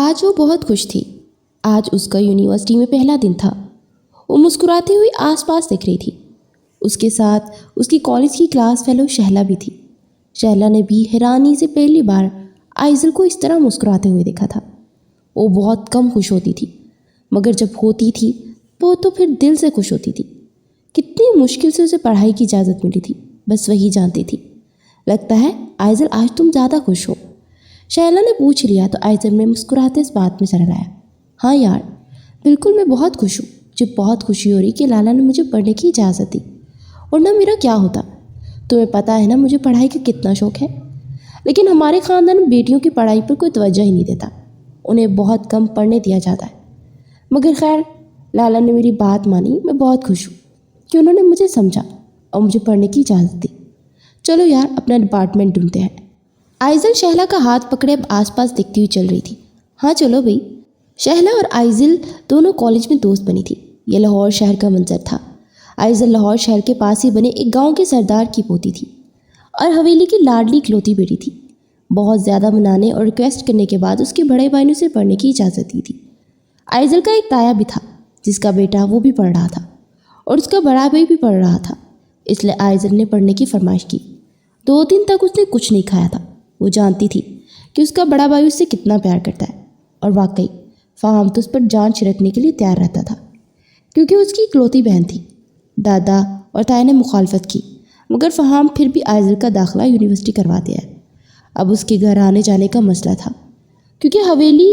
آج وہ بہت خوش تھی۔ آج اس کا یونیورسٹی میں پہلا دن تھا۔ وہ مسکراتی ہوئی آس پاس دیکھ رہی تھی۔ اس کے ساتھ اس کی کالج کی کلاس فیلو شہلا بھی تھی۔ شہلا نے بھی حیرانی سے پہلی بار آئزل کو اس طرح مسکراتے ہوئے دیکھا تھا۔ وہ بہت کم خوش ہوتی تھی، مگر جب ہوتی تھی وہ تو پھر دل سے خوش ہوتی تھی۔ کتنی مشکل سے اسے پڑھائی کی اجازت ملی تھی، بس وہی جانتی تھی۔ لگتا ہے آئزل آج تم زیادہ خوش ہو، شہلا نے پوچھ لیا تو آئزل نے مسکراتے اس بات میں سر ہلایا۔ ہاں یار، بالکل میں بہت خوش ہوں۔ مجھے بہت خوشی ہو رہی کہ لالا نے مجھے پڑھنے کی اجازت دی، ورنہ میرا کیا ہوتا۔ تمہیں پتہ ہے نا مجھے پڑھائی کا کتنا شوق ہے، لیکن ہمارے خاندان میں بیٹیوں کی پڑھائی پر کوئی توجہ ہی نہیں دیتا، انہیں بہت کم پڑھنے دیا جاتا ہے۔ مگر خیر، لالا نے میری بات مانی۔ میں بہت خوش ہوں کہ انہوں نے مجھے سمجھا اور مجھے پڑھنے کی اجازت دی۔ چلو یار، اپنا ڈپارٹمنٹ ڈھونڈتے ہیں۔ آئزل شہلا کا ہاتھ پکڑے اب آس پاس دیکھتی ہوئی چل رہی تھی۔ ہاں چلو بھئی۔ شہلا اور آئزل دونوں کالج میں دوست بنی تھی۔ یہ لاہور شہر کا منظر تھا۔ آئزل لاہور شہر کے پاس ہی بنے ایک گاؤں کے سردار کی پوتی تھی اور حویلی کی لاڈلی اکلوتی بیٹی تھی۔ بہت زیادہ منانے اور ریکویسٹ کرنے کے بعد اس کے بڑے بھائی نے اسے پڑھنے کی اجازت دی تھی۔ آئزل کا ایک تایا بھی تھا جس کا بیٹا وہ بھی پڑھ رہا تھا اور اس کا بڑا بھائی بھی پڑھ رہا تھا، اس لیے آئزل نے پڑھنے کی فرمائش کی۔ 2 دن تک اس نے کچھ نہیں کھایا تھا۔ وہ جانتی تھی کہ اس کا بڑا بھائی اس سے کتنا پیار کرتا ہے، اور واقعی فہم تو اس پر جان چھڑکنے کے لیے تیار رہتا تھا، کیونکہ اس کی اکلوتی بہن تھی۔ دادا اور تایا نے مخالفت کی، مگر فہم پھر بھی آئزل کا داخلہ یونیورسٹی کروا دیا ہے۔ اب اس کے گھر آنے جانے کا مسئلہ تھا، کیونکہ حویلی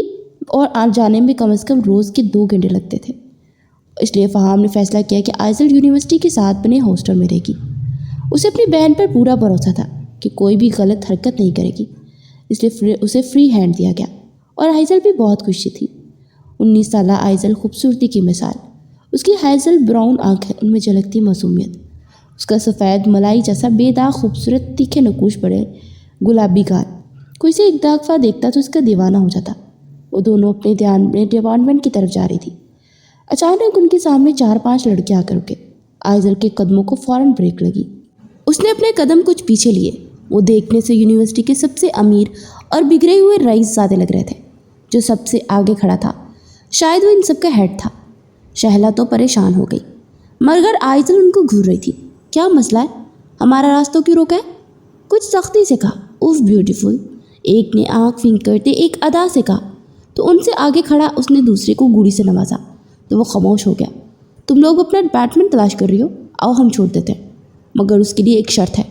اور آنے جانے میں کم از کم روز کے 2 گھنٹے لگتے تھے۔ اس لیے فہم نے فیصلہ کیا کہ آئزل یونیورسٹی کے ساتھ بنے ہاسٹل میں رہے گی۔ اسے اپنی بہن پر پورا بھروسہ تھا کہ کوئی بھی غلط حرکت نہیں کرے گی، اس لیے اسے فری ہینڈ دیا گیا، اور آئزل بھی بہت خوشی تھی۔ 19 سالہ آئزل خوبصورتی کی مثال، اس کی ہیزل براؤن آنکھیں، ان میں جھلکتی معصومیت، اس کا سفید ملائی جیسا بے داغ خوبصورت تیکھے نقوش بڑے گلابی گال۔ کوئی سے ایک دفعہ دیکھتا تو اس کا دیوانہ ہو جاتا۔ وہ دونوں اپنے ڈپارٹمنٹ کی طرف جا رہی تھی۔ اچانک ان کے سامنے 4-5 لڑکے آ کر رکے۔ آئزل کے قدموں کو فوراً بریک لگی۔ اس نے اپنے قدم کچھ پیچھے لیے۔ وہ دیکھنے سے یونیورسٹی کے سب سے امیر اور بگڑے ہوئے رئیس زادے لگ رہے تھے، جو سب سے آگے کھڑا تھا۔ شاید وہ ان سب کا ہیڈ تھا۔ شہلا تو پریشان ہو گئی، مگر آئزل ان کو گھور رہی تھی۔ کیا مسئلہ ہے؟ ہمارا راستہ کیوں روکا ہے؟ کچھ سختی سے کہا۔ اوف بیوٹیفل، ایک نے آنکھ پھینک کرتے ایک ادا سے کہا، تو ان سے آگے کھڑا اس نے دوسرے کو گوڑی سے نوازا تو وہ خاموش ہو گیا۔ تم لوگ اپنا ڈپارٹمنٹ تلاش کر رہی ہو، آؤ ہم چھوڑ دیتے ہیں، مگر اس کے لیے ایک شرط ہے،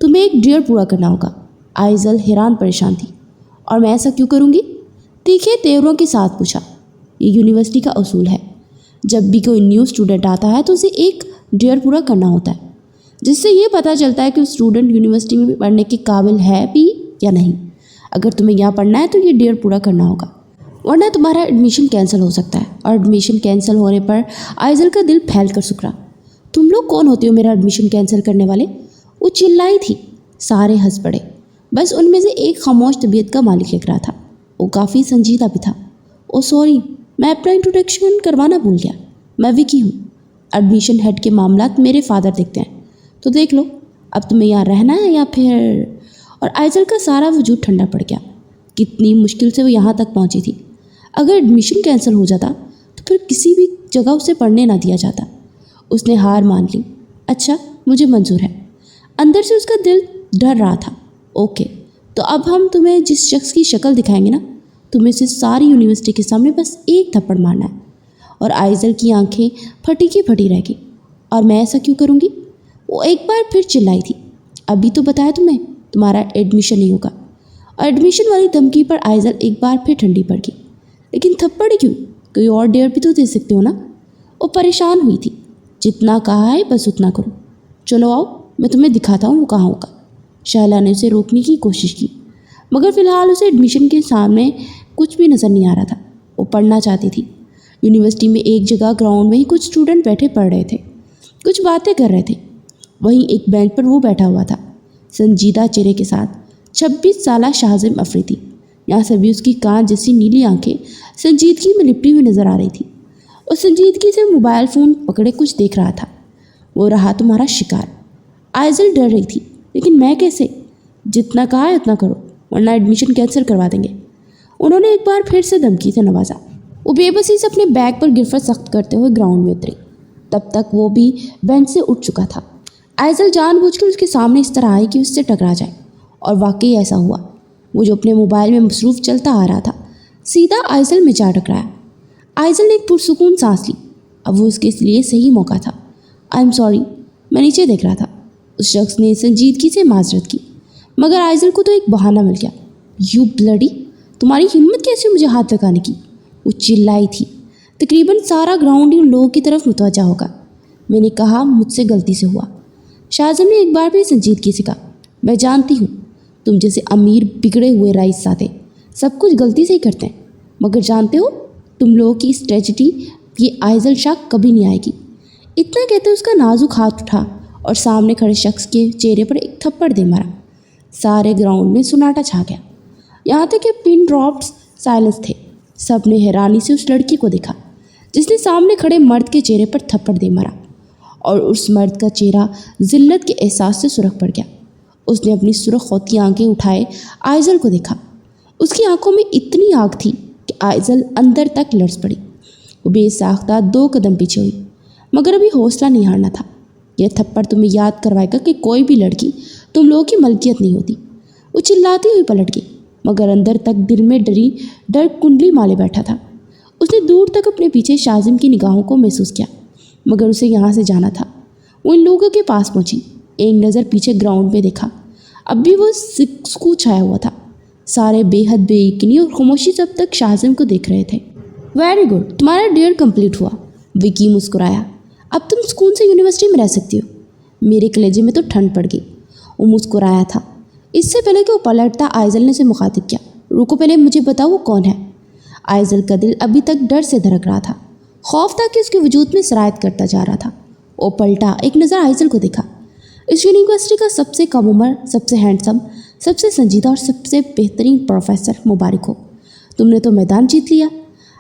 تمہیں ایک ڈیئر پورا کرنا ہوگا۔ آئزل حیران پریشان تھی۔ اور میں ایسا کیوں کروں گی؟ تیکھے تیوروں کے ساتھ پوچھا۔ یہ یونیورسٹی کا اصول ہے، جب بھی کوئی نیو اسٹوڈنٹ آتا ہے تو اسے ایک ڈیئر پورا کرنا ہوتا ہے، جس سے یہ پتہ چلتا ہے کہ اسٹوڈنٹ یونیورسٹی میں پڑھنے کے قابل ہے بھی یا نہیں۔ اگر تمہیں یہاں پڑھنا ہے تو یہ ڈیئر پورا کرنا ہوگا، ورنہ تمہارا ایڈمیشن کینسل ہو سکتا ہے۔ اور ایڈمیشن کینسل ہونے پر آئزل کا دل پھیل کر سکرا۔ تم لوگ کون ہوتے ہو میرا ایڈمیشن کینسل کرنے والے؟ وہ چلائی تھی۔ سارے ہنس پڑے، بس ان میں سے ایک خاموش طبیعت کا مالک لگ رہا تھا۔ وہ کافی سنجیدہ بھی تھا۔ او سوری، میں اپنا انٹروڈکشن کروانا بھول گیا، میں وکی ہوں۔ ایڈمیشن ہیڈ کے معاملات میرے فادر دیکھتے ہیں، تو دیکھ لو اب تمہیں یہاں رہنا ہے یا پھر… اور آئزل کا سارا وجود ٹھنڈا پڑ گیا۔ کتنی مشکل سے وہ یہاں تک پہنچی تھی۔ اگر ایڈمیشن کینسل ہو جاتا تو پھر کسی بھی جگہ اسے پڑھنے نہ دیا جاتا۔ اس نے ہار مان لی۔ اچھا، مجھے منظور ہے۔ اندر سے اس کا دل ڈر رہا تھا۔ اوکے، تو اب ہم تمہیں جس شخص کی شکل دکھائیں گے نا، تمہیں سے ساری یونیورسٹی کے سامنے بس ایک تھپڑ مارنا ہے۔ اور آئزل کی آنکھیں پھٹی کی پھٹی رہ گئی۔ اور میں ایسا کیوں کروں گی؟ وہ ایک بار پھر چلائی تھی۔ ابھی تو بتایا تمہیں تمہارا ایڈمیشن نہیں ہوگا۔ اور ایڈمیشن والی دھمکی پر آئزل ایک بار پھر ٹھنڈی پڑ گئی۔ لیکن تھپڑ کیوں؟ کوئی اور ڈیئر بھی تو دے سکتے ہو نا۔ وہ پریشان ہوئی تھی۔ جتنا کہا ہے بس اتنا کرو۔ چلو آؤ، میں تمہیں دکھاتا ہوں وہ کہاں ہوگا۔ شہلا نے اسے روکنے کی کوشش کی، مگر فی الحال اسے ایڈمیشن کے سامنے کچھ بھی نظر نہیں آ رہا تھا۔ وہ پڑھنا چاہتی تھی۔ یونیورسٹی میں ایک جگہ گراؤنڈ میں ہی کچھ اسٹوڈنٹ بیٹھے پڑھ رہے تھے، کچھ باتیں کر رہے تھے۔ وہیں ایک بینچ پر وہ بیٹھا ہوا تھا، سنجیدہ چہرے کے ساتھ، 26 سالہ شاہزم افریدی۔ یہاں سے بھی اس کی کانچ جیسی نیلی آنکھیں سنجیدگی میں لپٹی ہوئی نظر آ رہی تھی۔ اور سنجیدگی سے موبائل فون پکڑے کچھ دیکھ رہا تھا۔ وہ رہا تمہارا شکار۔ آئزل ڈر رہی تھی، لیکن میں کیسے؟ جتنا کہا ہے اتنا کرو، ورنہ ایڈمیشن کینسل کروا دیں گے۔ انہوں نے ایک بار پھر سے دھمکی سے نوازا۔ وہ بے بسی سے اپنے بیگ پر گرفت سخت کرتے ہوئے گراؤنڈ میں اتری۔ تب تک وہ بھی بینچ سے اٹھ چکا تھا۔ آئزل جان بوجھ کر اس کے سامنے اس طرح آئی کہ اس سے ٹکرا جائے، اور واقعی ایسا ہوا۔ وہ جو اپنے موبائل میں مصروف چلتا آ رہا تھا، سیدھا آئزل میں جا ٹکرایا۔ آئزل نے ایک پرسکون سانس لی۔ اب وہ اس کے لیے صحیح موقع تھا۔ آئی ایم سوری، میں نیچے دیکھ رہا تھا۔ اس شخص نے سنجیدگی سے معذرت کی، مگر آئزل کو تو ایک بہانہ مل گیا۔ یو بلڈی، تمہاری ہمت کیسے مجھے ہاتھ لگانے کی؟ وہ چلائی تھی۔ تقریباً سارا گراؤنڈ ان لوگوں کی طرف متوجہ ہوگا۔ میں نے کہا مجھ سے غلطی سے ہوا۔ شاہزم نے ایک بار بھی سنجیدگی سے کہا، میں جانتی ہوں تم جیسے امیر بگڑے ہوئے رئیس زادے سب کچھ غلطی سے ہی کرتے ہیں، مگر جانتے ہو تم لوگوں کی اس ٹریجڈی یہ آئزل شاہ کبھی نہیں آئے گی۔ اتنا کہتے اس کا نازک ہاتھ اٹھا اور سامنے کھڑے شخص کے چہرے پر ایک تھپڑ دے مارا۔ سارے گراؤنڈ میں سناٹا چھا گیا، یہاں تک کہ پن ڈراپس سائلنس تھے۔ سب نے حیرانی سے اس لڑکی کو دیکھا جس نے سامنے کھڑے مرد کے چہرے پر تھپڑ دے مارا، اور اس مرد کا چہرہ ذلت کے احساس سے سرخ پڑ گیا۔ اس نے اپنی سرخ ہوتی آنکھیں اٹھائے آئزل کو دیکھا۔ اس کی آنکھوں میں اتنی آگ تھی کہ آئزل اندر تک لرز پڑی۔ وہ بے ساختہ 2 قدم پیچھے ہوئی، مگر ابھی حوصلہ نہیں ہارنا تھا۔ یہ تھپڑ تمہیں یاد کروائے گا کہ کوئی بھی لڑکی تم لوگوں کی ملکیت نہیں ہوتی۔ وہ چلاتی ہوئی پلٹ گئی، مگر اندر تک دل میں ڈر کنڈلی مالے بیٹھا تھا۔ اس نے دور تک اپنے پیچھے شاہزم کی نگاہوں کو محسوس کیا، مگر اسے یہاں سے جانا تھا۔ وہ ان لوگوں کے پاس پہنچی، ایک نظر پیچھے گراؤنڈ میں دیکھا۔ اب بھی وہ سکوت چھایا ہوا تھا۔ سارے بے حد بے یقینی اور خاموشی سے اب تک شاہزم کو دیکھ رہے تھے۔ ویری گڈ، تمہارا ڈیئر کمپلیٹ ہوا۔ وکی مسکرایا۔ اب تم سکون سے یونیورسٹی میں رہ سکتی ہو۔ میرے کلیجے میں تو ٹھنڈ پڑ گئی۔ وہ مسکرایا تھا۔ اس سے پہلے کہ وہ پلٹتا، آئزل نے اسے مخاطب کیا، رکو، پہلے مجھے بتاؤ وہ کون ہے؟ آئزل کا دل ابھی تک ڈر سے دھڑک رہا تھا۔ خوف تھا کہ اس کے وجود میں سرایت کرتا جا رہا تھا۔ وہ پلٹا، ایک نظر آئزل کو دیکھا۔ اس یونیورسٹی کا سب سے کم عمر، سب سے ہینڈسم، سب سے سنجیدہ اور سب سے بہترین پروفیسر، مبارک ہو، تم نے تو میدان جیت لیا۔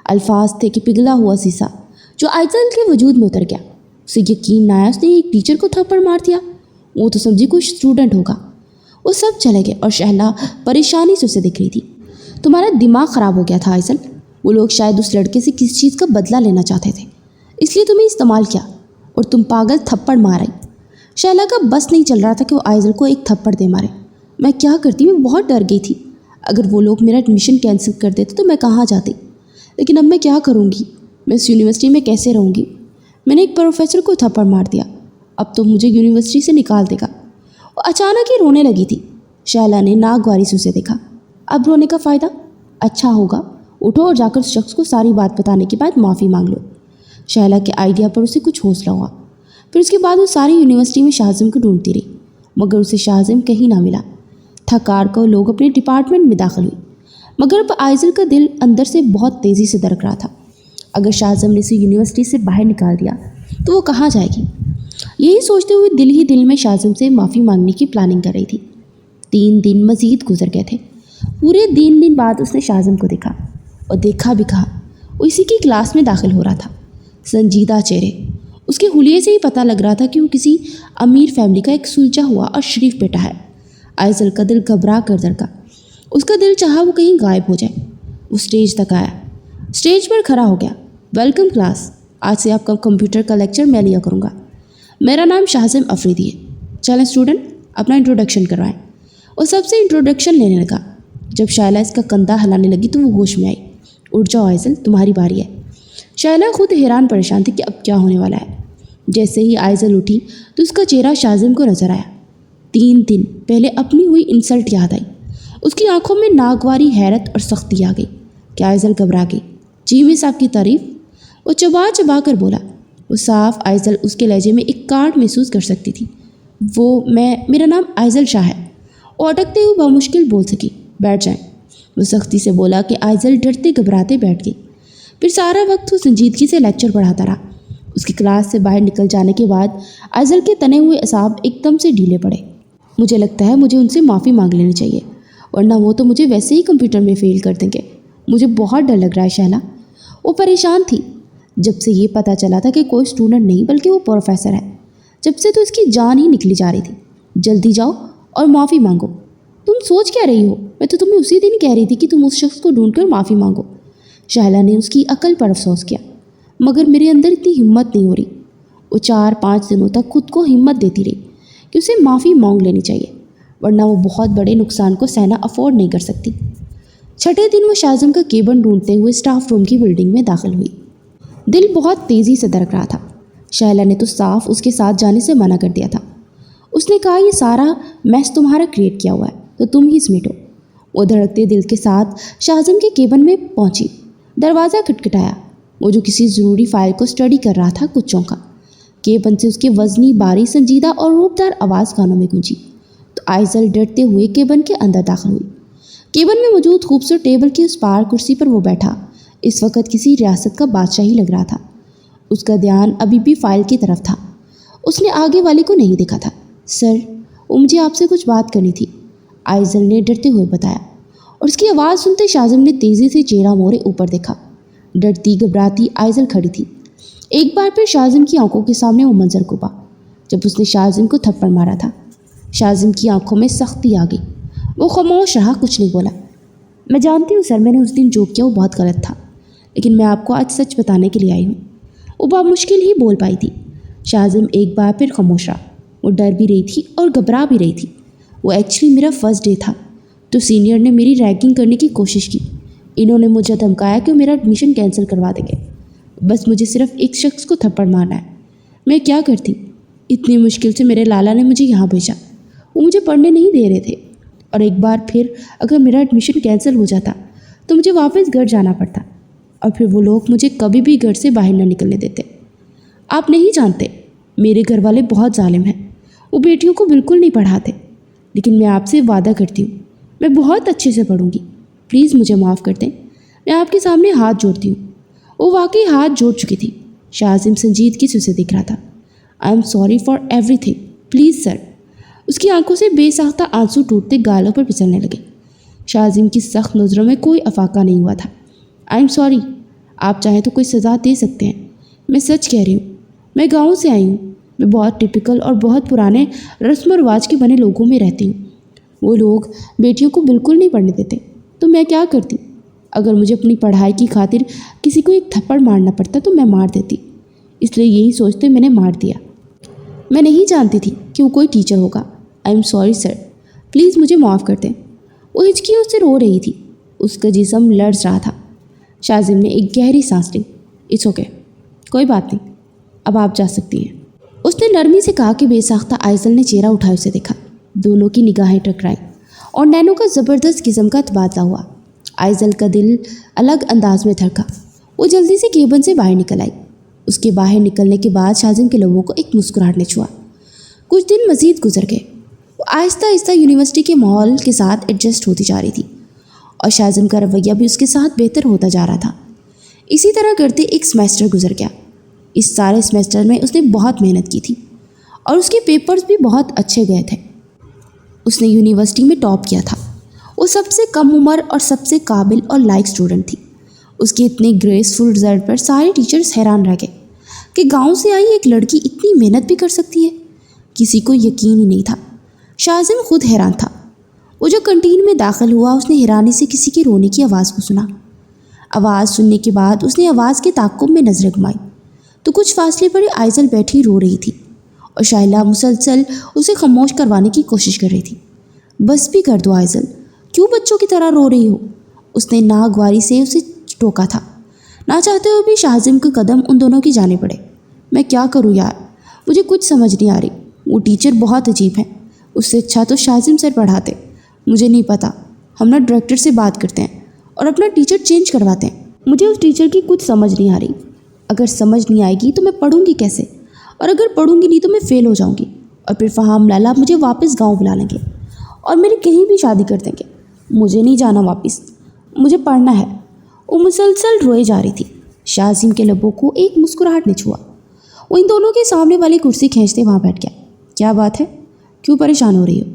الفاظ تھے کہ پگھلا ہوا سیسا جو آئزل کے وجود میں اتر گیا۔ اسے یقین نہ آیا اس نے ایک ٹیچر کو تھپڑ مار دیا۔ وہ تو سمجھی کوئی اسٹوڈنٹ ہوگا۔ وہ سب چلے گئے اور شہلا پریشانی سے اسے دیکھ رہی تھی۔ تمہارا دماغ خراب ہو گیا تھا آئزل۔ وہ لوگ شاید اس لڑکے سے کسی چیز کا بدلہ لینا چاہتے تھے، اس لیے تمہیں استعمال کیا اور تم پاگل تھپڑ مار آئی۔ شہلا کا بس نہیں چل رہا تھا کہ وہ آئزل کو ایک تھپڑ دے مارے۔ میں کیا کرتی، میں بہت ڈر گئی تھی۔ اگر وہ لوگ میرا ایڈمیشن کینسل کر دیتے تو میں کہاں جاتی، لیکن اب میں کیا کروں گی؟ میں اس یونیورسٹی میں کیسے رہوں گی؟ میں نے ایک پروفیسر کو تھپڑ مار دیا، اب تو مجھے یونیورسٹی سے نکال دے گا۔ وہ اچانک ہی رونے لگی تھی۔ شہلا نے ناگواری سے اسے دیکھا۔ اب رونے کا فائدہ؟ اچھا ہوگا، اٹھو اور جا کر اس شخص کو ساری بات بتانے کے بعد معافی مانگ لو۔ شہلا کے آئیڈیا پر اسے کچھ حوصلہ ہوا۔ پھر اس کے بعد وہ ساری یونیورسٹی میں شاہزم کو ڈھونڈتی رہی، مگر اسے شاہزم کہیں نہ ملا۔ تھکار کو لوگ اپنے ڈپارٹمنٹ میں داخل ہوئی، مگر اب آئزل کا دل اندر سے بہت تیزی سے دھڑک رہا تھا۔ اگر شاہزم نے اسے یونیورسٹی سے باہر نکال دیا تو وہ کہاں جائے گی؟ یہی سوچتے ہوئے دل ہی دل میں شاہزم سے معافی مانگنے کی پلاننگ کر رہی تھی۔ 3 دن مزید گزر گئے تھے۔ پورے 3 دن بعد اس نے شاہزم کو دیکھا، اور دیکھا بھی کہا، وہ اسی کی کلاس میں داخل ہو رہا تھا۔ سنجیدہ چہرے، اس کے حلیے سے ہی پتہ لگ رہا تھا کہ وہ کسی امیر فیملی کا ایک سلجھا ہوا اور شریف بیٹا ہے۔ آئزل کا دل گھبرا کر دھڑکا۔ اس کا دل چاہا وہ کہیں غائب ہو جائے۔ وہ اسٹیج تک آیا، اسٹیج پر کھڑا ہو گیا۔ ویلکم کلاس، آج سے آپ کا کمپیوٹر کا لیکچر میں لیا کروں گا۔ میرا نام شاہزم افریدی ہے۔ چلیں اسٹوڈنٹ، اپنا انٹروڈکشن کروائیں۔ اور سب سے انٹروڈکشن لینے لگا۔ جب شائلہ اس کا کندھا ہلانے لگی تو وہ ہوش میں آئی۔ اٹھ جاؤ آئزل، تمہاری باری ہے۔ شائلہ خود حیران پریشان تھی کہ اب کیا ہونے والا ہے۔ جیسے ہی آئزل اٹھی تو اس کا چہرہ شاہزم کو نظر آیا۔ 3 دن پہلے اپنی ہوئی انسلٹ یاد آئی۔ اس کی آنکھوں میں ناگواری حیرت اور سختی آ گئی کہ آئزل گھبرا گئی۔ جی مس، آپ کی تعریف؟ وہ چبا چبا کر بولا۔ وہ صاف آئزل اس کے لہجے میں ایک کاٹ محسوس کر سکتی تھی۔ میرا نام آئزل شاہ ہے۔ وہ اٹکتے ہوئے بمشکل بول سکی۔ بیٹھ جائیں۔ وہ سختی سے بولا کہ آئزل ڈرتے گھبراتے بیٹھ گئی۔ پھر سارا وقت وہ سنجیدگی سے لیکچر پڑھاتا رہا۔ اس کی کلاس سے باہر نکل جانے کے بعد آئزل کے تنے ہوئے اعصاب ایک دم سے ڈھیلے پڑے۔ مجھے لگتا ہے مجھے ان سے معافی مانگ لینی چاہیے، ورنہ وہ تو مجھے ویسے ہی کمپیوٹر میں فیل کر دیں گے۔ مجھے بہت ڈر لگ رہا ہے شہلا۔ وہ پریشان تھی۔ جب سے یہ پتہ چلا تھا کہ کوئی اسٹوڈنٹ نہیں بلکہ وہ پروفیسر ہے، جب سے تو اس کی جان ہی نکلی جا رہی تھی۔ جلدی جاؤ اور معافی مانگو۔ تم سوچ کیا رہی ہو؟ میں تو تمہیں اسی دن کہہ رہی تھی کہ تم اس شخص کو ڈھونڈ کر معافی مانگو۔ شہلا نے اس کی عقل پر افسوس کیا، مگر میرے اندر اتنی ہمت نہیں ہو رہی۔ وہ 4-5 دنوں تک خود کو ہمت دیتی رہی کہ اسے معافی مانگ لینی چاہیے، ورنہ وہ بہت بڑے نقصان کو سہنا افورڈ نہیں کر سکتی۔ چھٹے دن وہ شاہزم کا کیبن ڈھونڈتے ہوئے اسٹاف روم کی بلڈنگ میں داخل ہوئی۔ دل بہت تیزی سے دھڑک رہا تھا۔ شہلا نے تو صاف اس کے ساتھ جانے سے منع کر دیا تھا۔ اس نے کہا، یہ سارا میس تمہارا کریٹ کیا ہوا ہے تو تم ہی سمیٹو۔ وہ دھڑکتے دل کے ساتھ شاہزم کے کیبن میں پہنچی۔ دروازہ کھٹکھٹایا۔ وہ جو کسی ضروری فائل کو اسٹڈی کر رہا تھا کچھ چونکا۔ کیبن سے اس کی وزنی، باری، سنجیدہ اور روپدار آواز کانوں میں گونجی تو آئزل ڈرتے ہوئے کیبن کے اندر داخل ہوئی۔ کیبن میں موجود خوبصورت ٹیبل کی اس پار کرسی پر وہ بیٹھا اس وقت کسی ریاست کا بادشاہ ہی لگ رہا تھا۔ اس کا دھیان ابھی بھی فائل کی طرف تھا۔ اس نے آگے والے کو نہیں دیکھا تھا۔ سر، مجھے آپ سے کچھ بات کرنی تھی، آئزل نے ڈرتے ہوئے بتایا، اور اس کی آواز سنتے شاہزم نے تیزی سے چہرہ موڑے اوپر دیکھا۔ ڈرتی گھبراتی آئزل کھڑی تھی۔ ایک بار پھر شاہزم کی آنکھوں کے سامنے وہ منظر گھما جب اس نے شاہزم کو تھپڑ مارا تھا۔ شاہزم کی آنکھوں میں سختی آ گئی۔ وہ خاموش رہا، کچھ نہیں بولا۔ میں جانتی ہوں سر، میں نے اس دن جو کیا وہ بہت غلط تھا، لیکن میں آپ کو آج سچ بتانے کے لیے آئی ہوں۔ وہ بہت مشکل ہی بول پائی تھی۔ شاہزم ایک بار پھر خاموش رہا۔ وہ ڈر بھی رہی تھی اور گھبرا بھی رہی تھی۔ وہ ایکچولی میرا فرسٹ ڈے تھا تو سینئر نے میری ریگنگ کرنے کی کوشش کی۔ انہوں نے مجھے دھمکایا کہ وہ میرا ایڈمیشن کینسل کروا دیں گے۔ بس مجھے صرف ایک شخص کو تھپڑ مارنا ہے۔ میں کیا کرتی؟ اتنی مشکل سے میرے لالا نے مجھے یہاں بھیجا۔ وہ مجھے پڑھنے نہیں دے رہے تھے، اور ایک بار پھر اگر میرا ایڈمیشن کینسل ہو جاتا تو مجھے واپس گھر جانا پڑتا، اور پھر وہ لوگ مجھے کبھی بھی گھر سے باہر نہ نکلنے دیتے۔ آپ نہیں جانتے، میرے گھر والے بہت ظالم ہیں۔ وہ بیٹیوں کو بالکل نہیں پڑھاتے، لیکن میں آپ سے وعدہ کرتی ہوں میں بہت اچھے سے پڑھوں گی۔ پلیز مجھے معاف کر دیں، میں آپ کے سامنے ہاتھ جوڑتی ہوں۔ وہ واقعی ہاتھ جوڑ چکی تھی۔ شاہزم سنجیدگی سے اسے دیکھ رہا تھا۔ I am sorry for everything, please sir. اس کی آنکھوں سے بے ساختہ آنسو ٹوٹتے گالوں پر پھسلنے لگے۔ شاہزم کی سخت نظروں میں کوئی افاقہ نہیں ہوا تھا۔ آئی ایم سوری، آپ چاہیں تو کوئی سزا دے سکتے ہیں۔ میں سچ کہہ رہی ہوں، میں گاؤں سے آئی ہوں۔ میں بہت ٹپیکل اور بہت پرانے رسم و رواج کے بنے لوگوں میں رہتی ہوں۔ وہ لوگ بیٹیوں کو بالکل نہیں پڑھنے دیتے، تو میں کیا کرتی؟ اگر مجھے اپنی پڑھائی کی خاطر کسی کو ایک تھپڑ مارنا پڑتا تو میں مار دیتی، اس لیے یہی سوچتے میں نے مار دیا۔ میں نہیں جانتی تھی کہ وہ کوئی ٹیچر ہوگا۔ آئی ایم سوری سر، پلیز مجھے معاف کر دیں۔ وہ ہچکیوں سے رو رہی تھی۔ اس کا جسم لرز رہا تھا۔ شاہزم نے ایک گہری سانس لی۔ اٹس اوکے، کوئی بات نہیں، اب آپ جا سکتی ہیں، اس نے نرمی سے کہا کہ بے ساختہ آئزل نے چہرہ اٹھائے اسے دیکھا۔ دونوں کی نگاہیں ٹکرائیں اور نینو کا زبردست قسم کا تبادلہ ہوا۔ آئزل کا دل الگ انداز میں دھڑکا۔ وہ جلدی سے کیبن سے باہر نکل آئی۔ اس کے باہر نکلنے کے بعد شاہزم کے لبوں کو ایک مسکراہٹ نے چھوا۔ کچھ دن مزید گزر گئے۔ وہ آہستہ آہستہ یونیورسٹی کے ماحول کے ساتھ ایڈجسٹ ہوتی جا رہی تھی، اور شاہزم کا رویہ بھی اس کے ساتھ بہتر ہوتا جا رہا تھا۔ اسی طرح کرتے ایک سیمیسٹر گزر گیا۔ اس سارے سیمیسٹر میں اس نے بہت محنت کی تھی، اور اس کے پیپرز بھی بہت اچھے گئے تھے۔ اس نے یونیورسٹی میں ٹاپ کیا تھا۔ وہ سب سے کم عمر اور سب سے قابل اور لائق اسٹوڈنٹ تھی۔ اس کے اتنے گریسفل رزلٹ پر سارے ٹیچرز حیران رہ گئے کہ گاؤں سے آئی ایک لڑکی اتنی محنت بھی کر سکتی ہے۔ کسی کو یقین ہی نہیں تھا۔ شاہزم خود حیران تھا۔ وہ جو کنٹین میں داخل ہوا، اس نے حیرانی سے کسی کے رونے کی آواز کو سنا۔ آواز سننے کے بعد اس نے آواز کے تعاقب میں نظریں گھمائی تو کچھ فاصلے پر آئزل بیٹھی رو رہی تھی، اور شائلہ مسلسل اسے خاموش کروانے کی کوشش کر رہی تھی۔ بس بھی کر دو آئزل، کیوں بچوں کی طرح رو رہی ہو؟ اس نے ناگواری سے اسے ٹوکا تھا۔ نہ چاہتے ہوئے بھی شاہزم کے قدم ان دونوں کی جانے پڑے۔ میں کیا کروں یار، مجھے کچھ سمجھ نہیں آ رہی۔ وہ ٹیچر بہت عجیب ہیں، اس سے اچھا تو شاہزم سر پڑھاتے۔ مجھے نہیں پتہ، ہم نا ڈائریکٹر سے بات کرتے ہیں اور اپنا ٹیچر چینج کرواتے ہیں۔ مجھے اس ٹیچر کی کچھ سمجھ نہیں آ رہی۔ اگر سمجھ نہیں آئے گی تو میں پڑھوں گی کیسے؟ اور اگر پڑھوں گی نہیں تو میں فیل ہو جاؤں گی، اور پھر فہام لالا مجھے واپس گاؤں بلا لیں گے اور میری کہیں بھی شادی کر دیں گے۔ مجھے نہیں جانا واپس، مجھے پڑھنا ہے۔ وہ مسلسل روئے جا رہی تھی۔ شاہزم کے لبوں کو ایک مسکراہٹ نے چھوا۔ وہ ان دونوں کے سامنے والی کرسی کھینچتے وہاں بیٹھ گیا۔ کیا بات ہے، کیوں پریشان ہو رہی ہو؟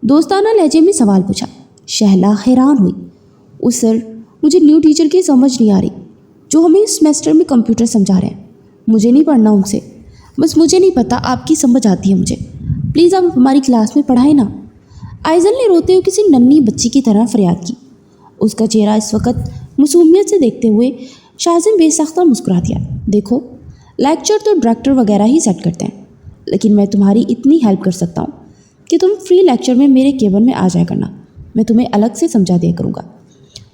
دوستانہ لہجے میں سوال پوچھا۔ شہلا حیران ہوئی۔ او سر، مجھے نیو ٹیچر کی سمجھ نہیں آ رہی جو ہمیں اس سیمیسٹر میں کمپیوٹر سمجھا رہے ہیں۔ مجھے نہیں پڑھنا ان سے، بس مجھے نہیں پتہ، آپ کی سمجھ آتی ہے مجھے۔ پلیز آپ ہماری کلاس میں پڑھائیں نا۔ आइजल ने रोते हुए किसी नन्ही बच्ची की तरह फरियाद की। उसका चेहरा इस वक्त मासूमियत से देखते हुए शाजिम बेसाख्ता मुस्कुरा दिया। देखो, लेक्चर तो डायरेक्टर वगैरह ही सेट करते हैं, लेकिन मैं तुम्हारी इतनी हेल्प कर सकता हूँ कि तुम फ्री लेक्चर में मेरे केबिन में आ जाया करना। मैं तुम्हें अलग से समझा दिया करूँगा।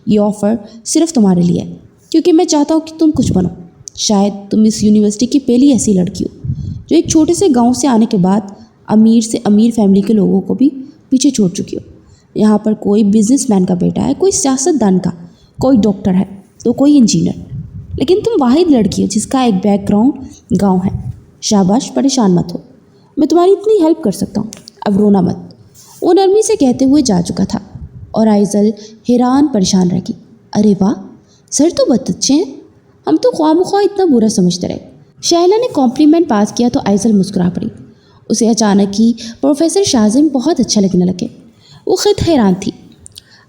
ये ऑफ़र सिर्फ तुम्हारे लिए है, क्योंकि मैं चाहता हूँ कि तुम कुछ बनो। शायद तुम इस यूनिवर्सिटी की पहली ऐसी लड़की हो जो एक छोटे से गांव से आने के बाद अमीर से अमीर फैमिली के लोगों को भी पीछे छोड़ चुकी हो। यहाँ पर कोई बिजनेसमैन का बेटा है, कोई सियासतदान का, कोई डॉक्टर है तो कोई इंजीनियर, लेकिन तुम वाहिद लड़की हो जिसका एक बैकग्राउंड गांव है। शाबाश, परेशान मत हो, मैं तुम्हारी इतनी हेल्प कर सकता हूँ, अब रोना मत। वो नरमी से कहते हुए जा चुका था और आइजल हैरान परेशान रह गई। अरे वाह, सर तो बहुत अच्छे हैं, हम तो ख्वामख्वाह इतना बुरा समझते रहे। शहला ने कॉम्प्लीमेंट पास किया तो आइजल मुस्कुरा पड़ी। उसे अचानक ही प्रोफेसर शाजिम बहुत अच्छा लगने लगे। वो खुद हैरान थी।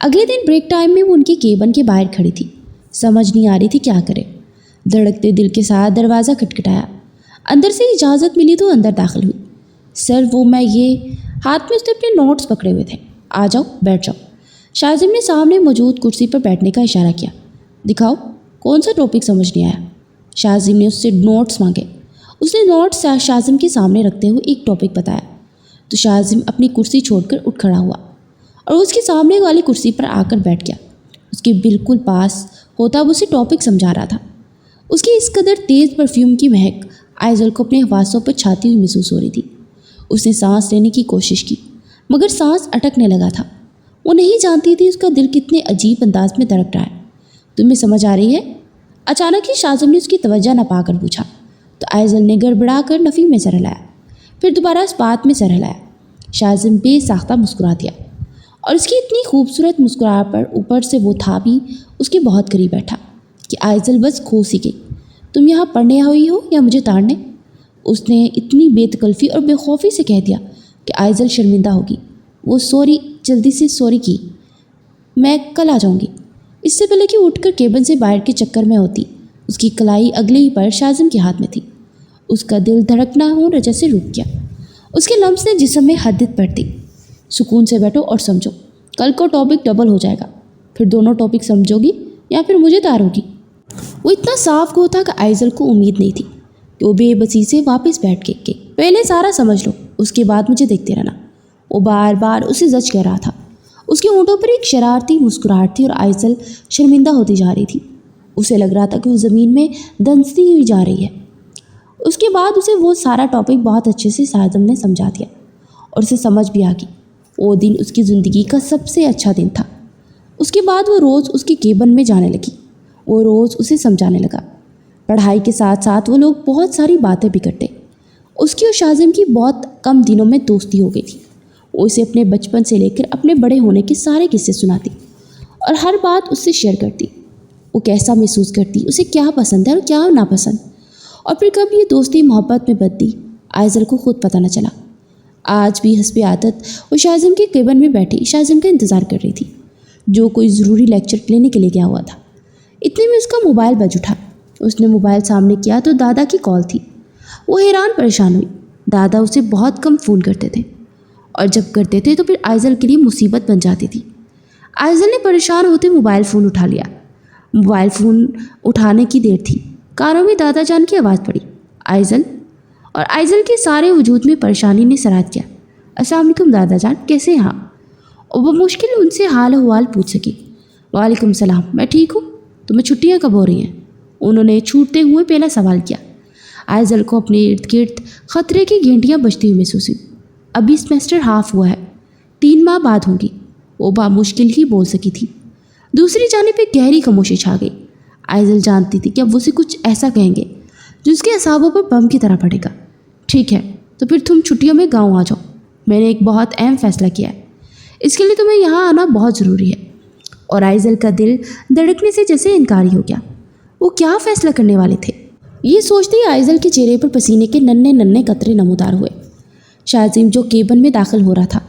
अगले दिन ब्रेक टाइम में वो उनके केबिन के बाहर खड़ी थी, समझ नहीं आ रही थी क्या करे। धड़कते दिल के साथ दरवाज़ा खटखटाया। अंदर से इजाज़त मिली तो अंदर दाखिल हुई। सर, वो मैं ये, हाथ में उसने अपने नोट्स पकड़े हुए थे। आ जाओ, बैठ जाओ। शाजिम ने सामने मौजूद कुर्सी पर बैठने का इशारा किया। दिखाओ, कौन सा टॉपिक समझ नहीं आया। शाजिम ने उससे नोट्स मांगे। उसने नोट्स शाजिम के सामने रखते हुए एक टॉपिक बताया तो शाजिम अपनी कुर्सी छोड़कर उठ खड़ा हुआ और उसके सामने वाली कुर्सी पर आकर बैठ गया। उसके बिल्कुल पास होता वो उसे टॉपिक समझा रहा था। उसकी इस कदर तेज़ परफ्यूम की महक आइजल को अपने हवासों पर छाती हुई महसूस हो रही थी। उसने सांस लेने की कोशिश की, मगर सांस अटकने लगा था। वो नहीं जानती थी उसका दिल कितने अजीब अंदाज में धड़क रहा है। तुम्हें समझ आ रही है? अचानक ही शाजिम ने उसकी तवज्जो न पाकर पूछा तो आइजल ने गड़बड़ा कर नफ़ी में सर हिलाया, फिर दोबारा इस्पात में सर हिलाया। शाजिम बेसाख्ता मुस्कुरा दिया और उसकी इतनी खूबसूरत मुस्कुराहट पर ऊपर से वो था भी उसके बहुत करीब बैठा कि आइजल बस खो सी गई। तुम यहाँ पढ़ने आई हो या मुझे ताड़ने? उसने इतनी बेतकल्फ़ी और बेखौफी से कह दिया कि आइजल शर्मिंदा होगी। वो जल्दी से सॉरी की। मैं कल आ जाऊँगी। इससे पहले कि उठकर केबिन से बाहर के चक्कर में होती, उसकी कलाई अगले ही पर शाजिम के हाथ में थी। उसका दिल धड़कना हो रजा से रुक गया। उसके लम्स ने जिस्म में हद्दत पड़ दी। सुकून से बैठो और समझो, कल को टॉपिक डबल हो जाएगा, फिर दोनों टॉपिक समझोगी या फिर मुझे तारोगी। वो इतना साफ गो था कि आइजल को उम्मीद नहीं थी कि वो बेबसी से वापस बैठ के पहले सारा समझ लो, उसके बाद मुझे देखते रहना। वो बार बार उसे जज कह रहा था। उसके होंठों पर एक शरारती मुस्कुराहट थी और आइजल शर्मिंदा होती जा रही थी। उसे लग रहा था कि वो ज़मीन में दंसती हुई जा रही है। उसके बाद उसे वो सारा टॉपिक बहुत अच्छे से शाजिम ने समझा दिया और उसे समझ भी आ गई। वो दिन उसकी ज़िंदगी का सबसे अच्छा दिन था। उसके बाद वो रोज़ उसके केबिन में जाने लगी। वो रोज़ उसे समझाने लगा। पढ़ाई के साथ साथ वो लोग बहुत सारी बातें भी करते। उसकी और शाजिम की बहुत कम दिनों में दोस्ती हो गई थी। वो उसे अपने बचपन से लेकर अपने बड़े होने के सारे किस्से सुनाती और हर बात उससे शेयर करती। वो कैसा महसूस करती, उसे क्या पसंद है और क्या नापसंद, और फिर कब ये दोस्ती मोहब्बत में बदली, आइजल को खुद पता न चला। आज भी हस्बे आदत वो शाजिम के केबिन में बैठी शाजिम का इंतज़ार कर रही थी, जो कोई ज़रूरी लेक्चर लेने के लिए गया हुआ था। इतने में उसका मोबाइल बज उठा। उसने मोबाइल सामने किया तो दादा की कॉल थी। वो हैरान परेशान हुई। दादा उसे बहुत कम फ़ोन करते थे और जब करते थे तो फिर आइजल के लिए मुसीबत बन जाती थी। आइजल ने परेशान होते मोबाइल फ़ोन उठा लिया। मोबाइल फ़ोन उठाने की देर थी, कानों में दादा जान की आवाज़ पड़ी, आइजल। और आइजल के सारे वजूद में परेशानी ने सराहत किया। अस्सलाम वालेकुम दादा जान, कैसे हैं आप? और वो मुश्किल उनसे हाल अहवाल पूछ सकी। वालेकुम सलाम, मैं ठीक हूँ। तुम्हें छुट्टियाँ कब हो रही हैं? उन्होंने छूटते हुए पहला सवाल किया। आइजल को अपने इर्द गिर्द ख़तरे की घंटियाँ बजती हुई महसूस हुई। अभी सेमेस्टर हाफ हुआ है, 3 माह बाद होंगी, वो बामुश्किल ही बोल सकी थी। दूसरी जानिब पे गहरी खामोशी छा गई। आइजल जानती थी कि अब वो उसे कुछ ऐसा कहेंगे जो उसके असाबों पर बम की तरह पड़ेगा। ठीक है, तो फिर तुम छुट्टियों में गाँव आ जाओ। मैंने एक बहुत अहम फैसला किया है, इसके लिए तुम्हें यहाँ आना बहुत ज़रूरी है। और आइजल का दिल धड़कने से जैसे इनकारी हो गया। वो क्या फ़ैसला करने वाले थे? ये सोचते ही आइजल के चेहरे पर पसीने के नन्हे नन्हे कतरे नमूदार हुए। शाजिम जो केबिन में दाखिल हो रहा था,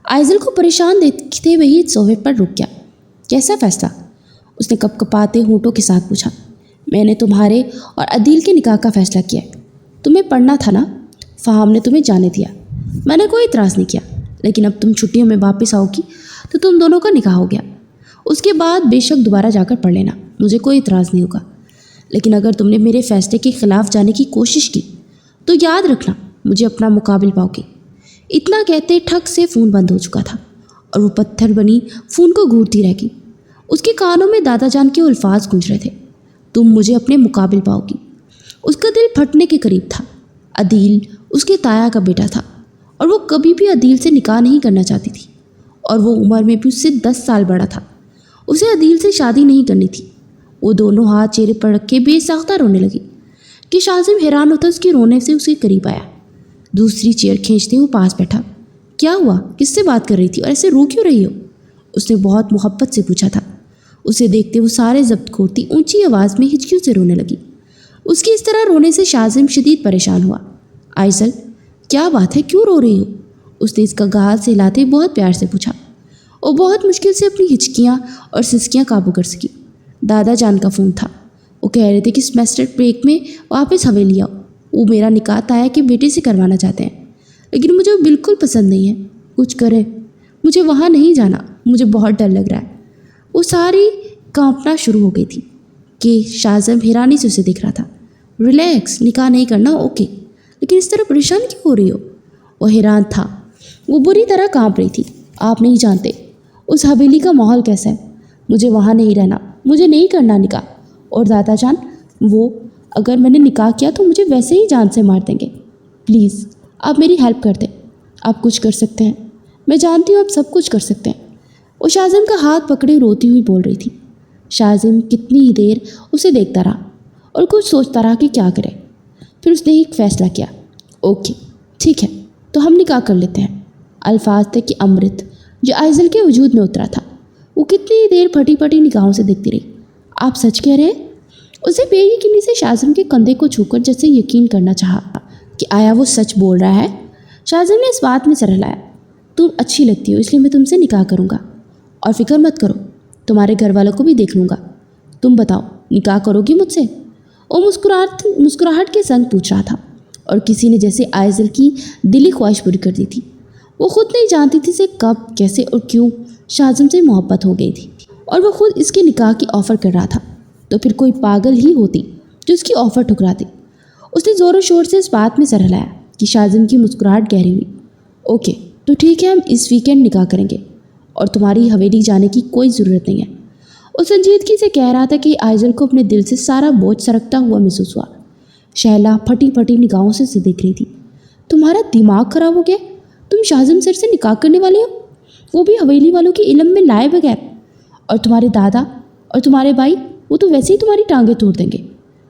आइजल को परेशान देखते हुए ही सोफे पर रुक गया। कैसा फ़ैसला? उसने कपकपाते होंठों के साथ पूछा। मैंने तुम्हारे और अदील के निकाह का फ़ैसला किया है। तुम्हें पढ़ना था ना, फ़हाम ने तुम्हें जाने दिया। मैंने कोई इतराज़ नहीं किया, लेकिन अब तुम छुट्टियों में वापस आओगी तो तुम दोनों का निकाह हो गया। उसके बाद बेशक दोबारा जाकर पढ़ लेना, मुझे कोई इतराज़ नहीं होगा। लेकिन अगर तुमने मेरे फैसले के खिलाफ जाने की कोशिश की तो याद रखना मुझे अपना मुकाबिल पाओगे। इतना कहते ठक से फ़ोन बंद हो चुका था और वो पत्थर बनी फ़ोन को घूरती रह गई। उसके कानों में दादा जान के अल्फाज गूंज रहे थे, तुम मुझे अपने मुकाबिल पाओगी। उसका दिल फटने के करीब था। अदील उसके ताया का बेटा था और वो कभी भी अदील से निकाह नहीं करना चाहती थी और वो उम्र में भी उससे 10 साल बड़ा था। उसे अदील से शादी नहीं करनी थी। वो दोनों हाथ चेहरे पर रखे बेसाख्ता रोने लगी कि शाजिम हैरान होता उसके रोने से उसके करीब आया। दूसरी चेयर खींचते वो पास बैठा। क्या हुआ, किससे बात कर रही थी और ऐसे रो क्यों रही हो? उसने बहुत मोहब्बत से पूछा था। उसे देखते वो सारे जब्त खोती ऊंची आवाज़ में हिचकियों से रोने लगी। उसकी इस तरह रोने से शाजिम शदीद परेशान हुआ। आइजल, क्या बात है, क्यों रो रही हो? उसने इसका गाल से हिलाते बहुत प्यार से पूछा। वो बहुत मुश्किल से अपनी हिचकियाँ और सिसकियाँ काबू कर सकी। दादा जान का फ़ोन था। वो कह रहे थे कि सेमेस्टर ब्रेक में वापस हवेली आओ। वो मेरा निकाह ताया के बेटे से करवाना चाहते हैं, लेकिन मुझे वो बिल्कुल पसंद नहीं है। कुछ करें, मुझे वहाँ नहीं जाना, मुझे बहुत डर लग रहा है। वो सारी कांपना शुरू हो गई थी कि शाजिम हैरानी से उसे देख रहा था। रिलैक्स, निकाह नहीं करना, ओके, लेकिन इस तरह परेशान क्यों हो रही हो? वो हैरान था। वो बुरी तरह कांप रही थी। आप नहीं जानते उस हवेली का माहौल कैसा है। मुझे वहाँ नहीं रहना, मुझे नहीं करना निकाह। और दादा जान, वो अगर मैंने निकाह किया तो मुझे वैसे ही जान से मार देंगे। प्लीज़ आप मेरी हेल्प कर दें, आप कुछ कर सकते हैं। मैं जानती हूँ आप सब कुछ कर सकते हैं। वो शाजिम का हाथ पकड़े रोती हुई बोल रही थी। शाजिम कितनी ही देर उसे देखता रहा और कुछ सोचता रहा कि क्या करे। फिर उसने एक फ़ैसला किया। ओके ठीक है, तो हम निकाह कर लेते हैं। अल्फाज थे कि अमृत जो आइजल के वजूद में उतरा था। वो कितनी ही देर फटी फटी निगाहों से देखती रही। आप सच कह रहे हैं? उसे बेयकीनी से शाजिम के कंधे को छूकर जैसे यकीन करना चाहा कि आया वो सच बोल रहा है। शाजिम ने इस बात में सर हिलाया। तुम अच्छी लगती हो इसलिए मैं तुमसे निकाह करूँगा, और फिक्र मत करो, तुम्हारे घर वालों को भी देख लूँगा। तुम बताओ, निकाह करोगी मुझसे? वो मुस्कुराहट के संग पूछ रहा था और किसी ने जैसे आइजल की दिली ख्वाहिश पूरी कर दी थी। वो खुद नहीं जानती थी से कब, कैसे और क्यों शाजिम से मोहब्बत हो गई थी, और वो खुद इसके निकाह की ऑफ़र कर रहा था। तो फिर कोई पागल ही होती जो उसकी ऑफ़र ठुकराती। उसने ज़ोरों शोर से इस बात में सर हिलाया कि शाजिम की मुस्कुराहट गहरी हुई। ओके तो ठीक है, हम इस वीकेंड निकाह करेंगे और तुम्हारी हवेली जाने की कोई ज़रूरत नहीं है। वो संजीदगी से कह रहा था कि आइजल को अपने दिल से सारा बोझ सरकता हुआ महसूस हुआ। शैला फटी फटी निगाहों से उसे देख रही थी। तुम्हारा दिमाग ख़राब हो गया? तुम शाजिम सर से निकाह करने वाली हो, वो भी हवेली वालों के इल्म में लाए बगैर? और तुम्हारे दादा और तुम्हारे भाई, वो तो वैसे ही तुम्हारी टांगें तोड़ देंगे।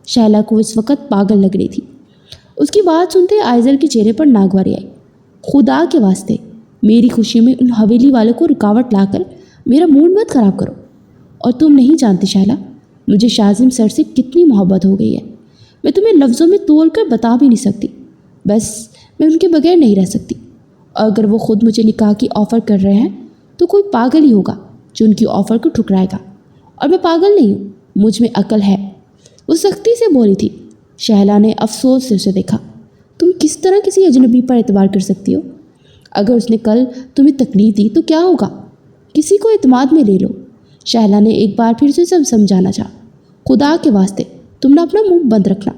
शैला को इस वक्त पागल लग रही थी। उसकी बात सुनते आइजल के चेहरे पर नागवारी आई। खुदा के वास्ते मेरी खुशी में उन हवेली वालों को रुकावट लाकर मेरा मूड मत ख़राब करो। और तुम नहीं जानती शैला, मुझे शाजिम सर से कितनी मोहब्बत हो गई है। मैं तुम्हें लफ्ज़ों में तोल कर बता भी नहीं सकती। बस मैं उनके बगैर नहीं रह सकती। और अगर वो ख़ुद मुझे निकाह की ऑफ़र कर रहे हैं तो कोई पागल ही होगा जो उनकी ऑफ़र को ठुकराएगा। और मैं पागल नहीं हूँ, मुझ में अकल है। वो सख्ती से बोली थी। शैला ने अफसोस से उसे देखा। तुम किस तरह किसी अजनबी पर एतबार कर सकती हो? अगर उसने कल तुम्हें तकलीफ दी तो क्या होगा? किसी को एतमाद में ले लो। शैला ने एक बार फिर से सब समझाना चाहा। खुदा के वास्ते तुम ना अपना मुंह बंद रखना।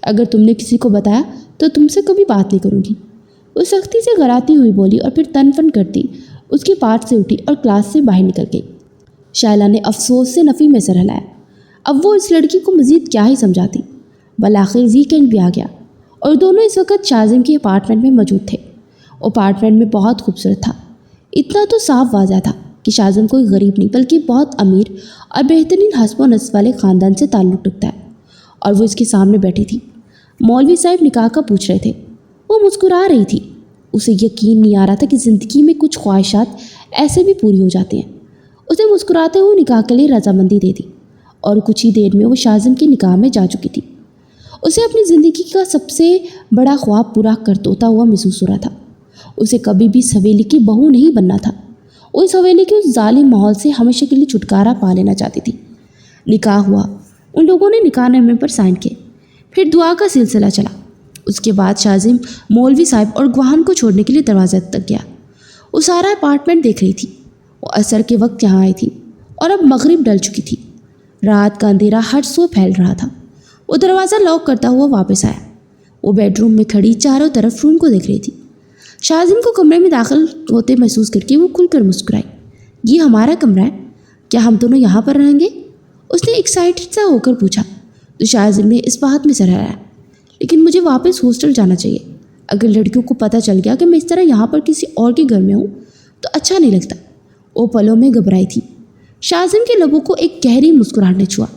अगर तुमने किसी को बताया तो तुमसे कभी बात नहीं करूँगी। वो सख्ती से घराती हुई बोली और फिर तन फन करती उसकी पाठ से उठी और क्लास से बाहर निकल गई। शैला ने अफसोस से नफ़ी में सर हिलाया। अब वो इस लड़की को मज़ीद क्या ही समझाती। आखिर वीकेंड भी आ गया और दोनों इस वक्त शाजिम के अपार्टमेंट में मौजूद थे। अपार्टमेंट में बहुत खूबसूरत था। इतना तो साफ वाज़ह था कि शाजिम कोई गरीब नहीं बल्कि बहुत अमीर और बेहतरीन हस्ब व नस्ब वाले ख़ानदान से ताल्लुक़ रखता है। और वो इसके सामने बैठी थी। मौलवी साहब निकाह का पूछ रहे थे। वो मुस्कुरा रही थी। उसे यकीन नहीं आ रहा था कि ज़िंदगी में कुछ ख्वाहिशात ऐसे भी पूरी हो जाती हैं। उसे मुस्कुराते हुए निकाह के लिए रजामंदी दे दी और कुछ ही देर में वो शाजिम के निकाह में जा चुकी थी। उसे अपनी ज़िंदगी का सबसे बड़ा ख्वाब पूरा करता हुआ महसूस हो रहा था। उसे कभी भी इस हवेली की बहू नहीं बनना था। वो इस हवेली के उस जालिम माहौल से हमेशा के लिए छुटकारा पा लेना चाहती थी। निकाह हुआ। उन लोगों ने निकाहनामे पर साइन किए। फिर दुआ का सिलसिला चला। उसके बाद शाजिम मौलवी साहब और गवाहन को छोड़ने के लिए दरवाजे तक गया। वो सारा अपार्टमेंट देख रही थी। वो असर के वक्त यहाँ आई थी और अब मगरिब डल चुकी थी। रात का अंधेरा हर सो फैल रहा था। वो दरवाज़ा लॉक करता हुआ वापस आया। वो बेडरूम में खड़ी चारों तरफ रूम को देख रही थी। शाजिम को कमरे में दाखिल होते महसूस करके वो खुलकर मुस्कुराई। ये हमारा कमरा है, क्या हम दोनों यहाँ पर रहेंगे? उसने एक्साइटेड सा होकर पूछा। तो शाजिम ने इस बात में सर हिलाया, लेकिन मुझे वापस हॉस्टल जाना चाहिए। अगर लड़कियों को पता चल गया कि मैं इस तरह यहाँ पर किसी और के घर में हूँ तो अच्छा नहीं लगता। वो पलों में घबराई थी। शाजिम के लबों को एक गहरी मुस्कुराहट ने छुआ।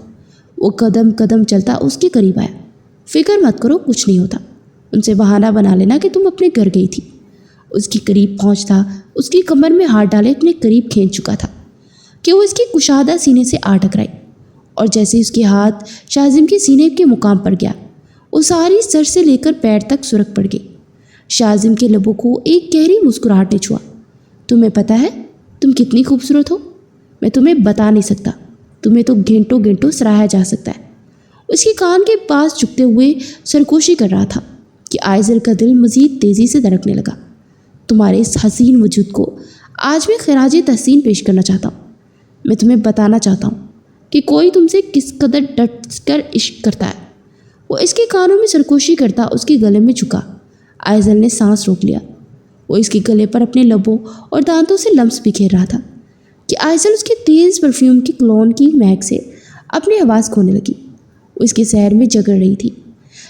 वो कदम कदम चलता उसके करीब आया। फिक्र मत करो, कुछ नहीं होता। उनसे बहाना बना लेना कि तुम अपने घर गई थी। उसके करीब पहुँचता उसकी कमर में हाथ डाले अपने करीब खींच चुका था कि वो इसकी कुशादा सीने से आ टकराई। और जैसे उसके हाथ शाजिम के सीने के मुकाम पर गया, वो सारी सर से लेकर पैर तक सुरख पड़ गई। शाजिम के लबों को एक गहरी मुस्कुराहट ने छुआ। तुम्हें पता है तुम कितनी खूबसूरत हो? मैं तुम्हें बता नहीं सकता। तुम्हें तो घंटों घंटों सराहा जा सकता है। उसके कान के पास झुकते हुए सरगोशी कर रहा था कि आइज़ल का दिल मज़ीद तेज़ी से धड़कने लगा। तुम्हारे इस हसीन वजूद को आज मैं खराज तहसीन पेश करना चाहता हूँ। मैं तुम्हें बताना चाहता हूँ कि कोई तुमसे किस कदर डट कर इश्क करता है। वो इसके कानों में सरगोशी करता उसके गले में झुका। आइज़ल ने सांस रोक लिया। वो इसके गले पर अपने लबों और दांतों से लम्स बिखेर रहा था कि आइज़ल उसके तेज़ परफ्यूम की क्लोन की महक से अपनी आवाज़ खोने लगी। वो इसके सैर में जगड़ रही थी।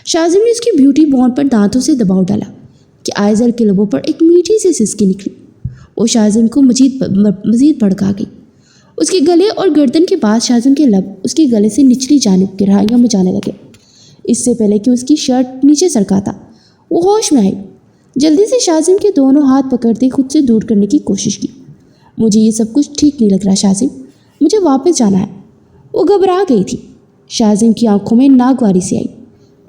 शाजिम ने उसकी ब्यूटी बॉन्ड पर दांतों से दबाव डाला कि आइज़ल के लबों पर एक मीठी सी सिसकी निकली। वो शाजिम को मज़ीद भड़का गई। उसके गले और गर्दन के बाद शाजिम के लब उसके गले से निचली जानिब गहराइयों में जाने लगे। इससे पहले कि उसकी शर्ट नीचे सरकाता वो होश में आई। जल्दी से शाजिम के दोनों हाथ पकड़ते खुद से दूर करने की कोशिश की। मुझे ये सब कुछ ठीक नहीं लग रहा शाजिम, मुझे वापस जाना है। वो घबरा गई थी। शाजिम की आंखों में नागवारी सी आई।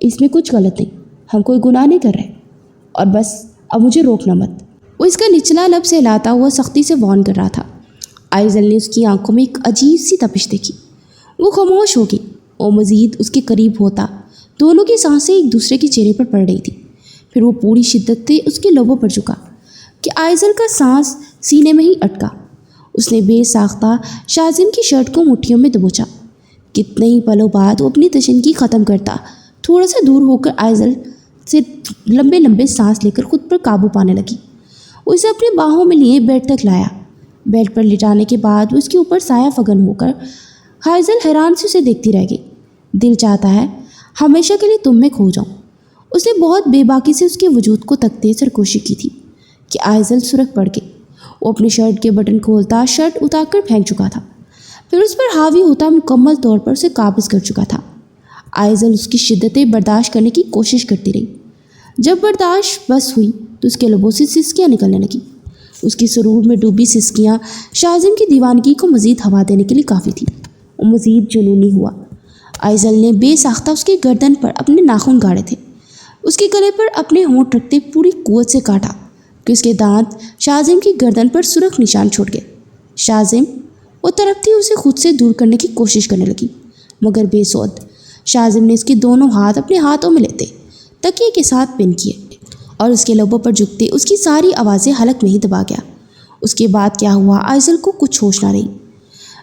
इसमें कुछ गलत नहीं, हम कोई गुनाह नहीं कर रहे, और बस अब मुझे रोकना मत। वो इसका निचला लब से हिलाता हुआ सख्ती से वार्न कर रहा था। आइज़ल ने उसकी आंखों में एक अजीब सी तपिश देखी। वो खामोश हो गई। वो मज़ीद उसके करीब होता दोनों की सांसें एक दूसरे के चेहरे पर पड़ रही थी। फिर वो पूरी शिद्दत से उसके लबों पर झुका कि आइज़ल का सांस सीने में ही अटका। उसने बेसाख्ता शाजिम की शर्ट को मुट्ठियों में दबोचा। कितने ही पलों बाद वो अपनी तशनगी ख़त्म करता थोड़ा सा दूर होकर आइज़ल से लंबे लंबे सांस लेकर खुद पर काबू पाने लगी। वो इसे अपने बाहों में लिए बेड तक लाया। बेड पर लिटाने के बाद वो उसके ऊपर साया फगन होकर आइज़ल हैरान से उसे देखती रह गई। दिल चाहता है हमेशा के लिए तुम में खो जाऊँ। उसने बहुत बेबाकी से उसके वजूद को तकते सरगोशी की थी कि आइज़ल सुरख पड़ गई। वो अपनी शर्ट के बटन खोलता शर्ट उतार कर फेंक चुका था। फिर उस पर हावी होता मुकम्मल तौर पर उसे काबिज कर चुका था। आइज़ल उसकी शिद्दतें बर्दाश्त करने की कोशिश करती रही। जब बर्दाश्त बस हुई तो उसके लबों से सिसकियाँ निकलने लगीं। उसकी सुरूर में डूबी सिसकियाँ शाजिम की दीवानगी को मज़ीद हवा देने के लिए काफ़ी थी। वो मज़ीद जुनूनी हुआ। आइज़ल ने बेसाख्ता उसके गर्दन पर अपने नाखून गाड़े थे। उसके गले पर अपने होंठ रखते पूरी कुव्वत से काटा कि उसके दांत शाजिम की गर्दन पर सुरख निशान छोड़ गए। शाजिम, वो तड़पती उसे खुद से दूर करने की कोशिश करने लगी, मगर बेसौध। शाजिम ने इसके दोनों हाथ अपने हाथों में लेते तकिए के साथ पिन किए और उसके लबों पर झुकते उसकी सारी आवाज़ें हलक में ही दबा गया। उसके बाद क्या हुआ आइज़ल को कुछ होश ना रही।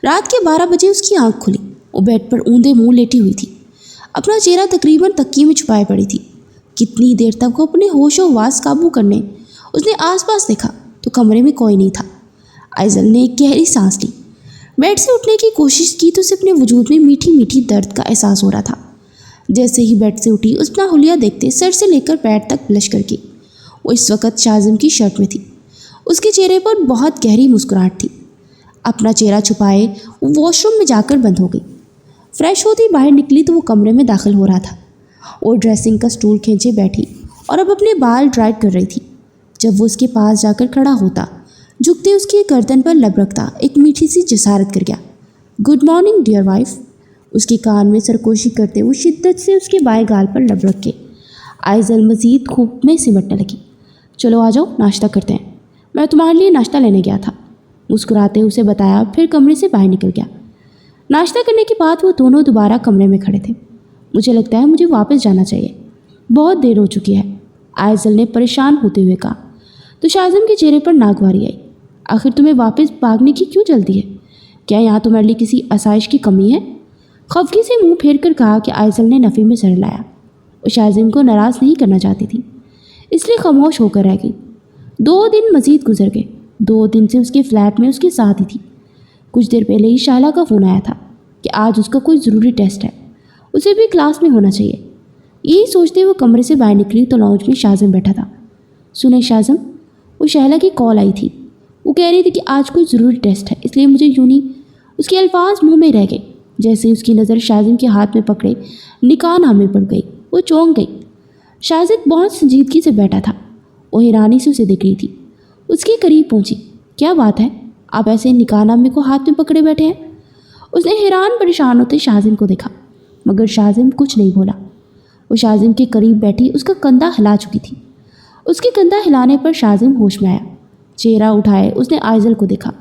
रात के 12 बजे उसकी आंख खुली। वो बेड पर ऊंधे मुंह लेटी हुई थी। अपना चेहरा तकरीबन तकिए में छुपाए पड़ी थी। कितनी देर तक वो अपने होशो वास काबू करने उसने आसपास देखा तो कमरे में कोई नहीं था। आइज़ल ने एक गहरी सांस ली। बेड से उठने की कोशिश की तो उसे अपने वजूद में मीठी मीठी दर्द का एहसास हो रहा था। जैसे ही बेड से उठी उसका हुलिया देखते सर से लेकर पैर तक ब्लश कर गई। वो इस वक्त शाजिम की शर्ट में थी। उसके चेहरे पर बहुत गहरी मुस्कुराहट थी। अपना चेहरा छुपाए वो वॉशरूम में जाकर बंद हो गई। फ्रेश होती बाहर निकली तो वो कमरे में दाखिल हो रहा था। वो ड्रेसिंग का स्टूल खींचे बैठी और अब अपने बाल ड्राइड कर रही थी। जब वो उसके पास जाकर खड़ा होता, झुकते उसकी गर्दन पर लब रखता एक मीठी सी जसारत कर गया। Good morning dear wife. उसके कान में सरकोशी करते वो शिद्दत से उसके बाएं गाल पर लब रख के आइज़ल मज़ीद खूब में सिमटने लगी। चलो आ जाओ, नाश्ता करते हैं। मैं तुम्हारे लिए नाश्ता लेने गया था, मुस्कुराते उसे बताया, फिर कमरे से बाहर निकल गया। नाश्ता करने के बाद वो दोनों दोबारा कमरे में खड़े थे। मुझे लगता है मुझे वापस जाना चाहिए, बहुत देर हो चुकी है, आइज़ल ने परेशान होते हुए कहा। तो शाज़िम के चेहरे पर नागवारी आई। आखिर तुम्हें वापस भागने की क्यों जल्दी है? क्या यहाँ तुम्हारे लिए किसी आसाइश की कमी है? खफगी से मुंह फेर कर कहा कि आइजल ने नफ़ी में सर लाया। वो शाज़िम को नाराज़ नहीं करना चाहती थी, इसलिए खामोश होकर रह गई। 2 दिन मज़ीद गुजर गए। 2 दिन से उसके फ्लैट में उसके साथ ही थी। कुछ देर पहले ही शायला का फ़ोन आया था कि आज उसका कोई ज़रूरी टेस्ट है, उसे भी क्लास में होना चाहिए। यही सोचते वो कमरे से बाहर निकली तो लाउंज में शाज़िम बैठा था। सुने शाज़िम, वो शहला की कॉल आई थी। वो कह रही थी कि आज कोई ज़रूरी टेस्ट है, इसलिए मुझे यूं ही उसके अल्फाज मुंह में रह गए। जैसे ही उसकी नज़र शाज़िम के हाथ में पकड़े निकाह नामे पड़ गई, वो चौंक गई। शाज़िद बहुत संजीदगी से बैठा था। वो हैरानी से उसे देख रही थी। उसके करीब पहुंची। क्या बात है, आप ऐसे निकाह नामे को हाथ में पकड़े बैठे हैं? उसने हैरान परेशान होते शाज़िम को देखा, मगर शाज़िम कुछ नहीं बोला। वो शाज़िम के करीब बैठी उसका कंधा हिला चुकी थी। उसके कंधा हिलाने पर शाज़िम होश में आया। चेहरा उठाए उसने आइजल को देखा,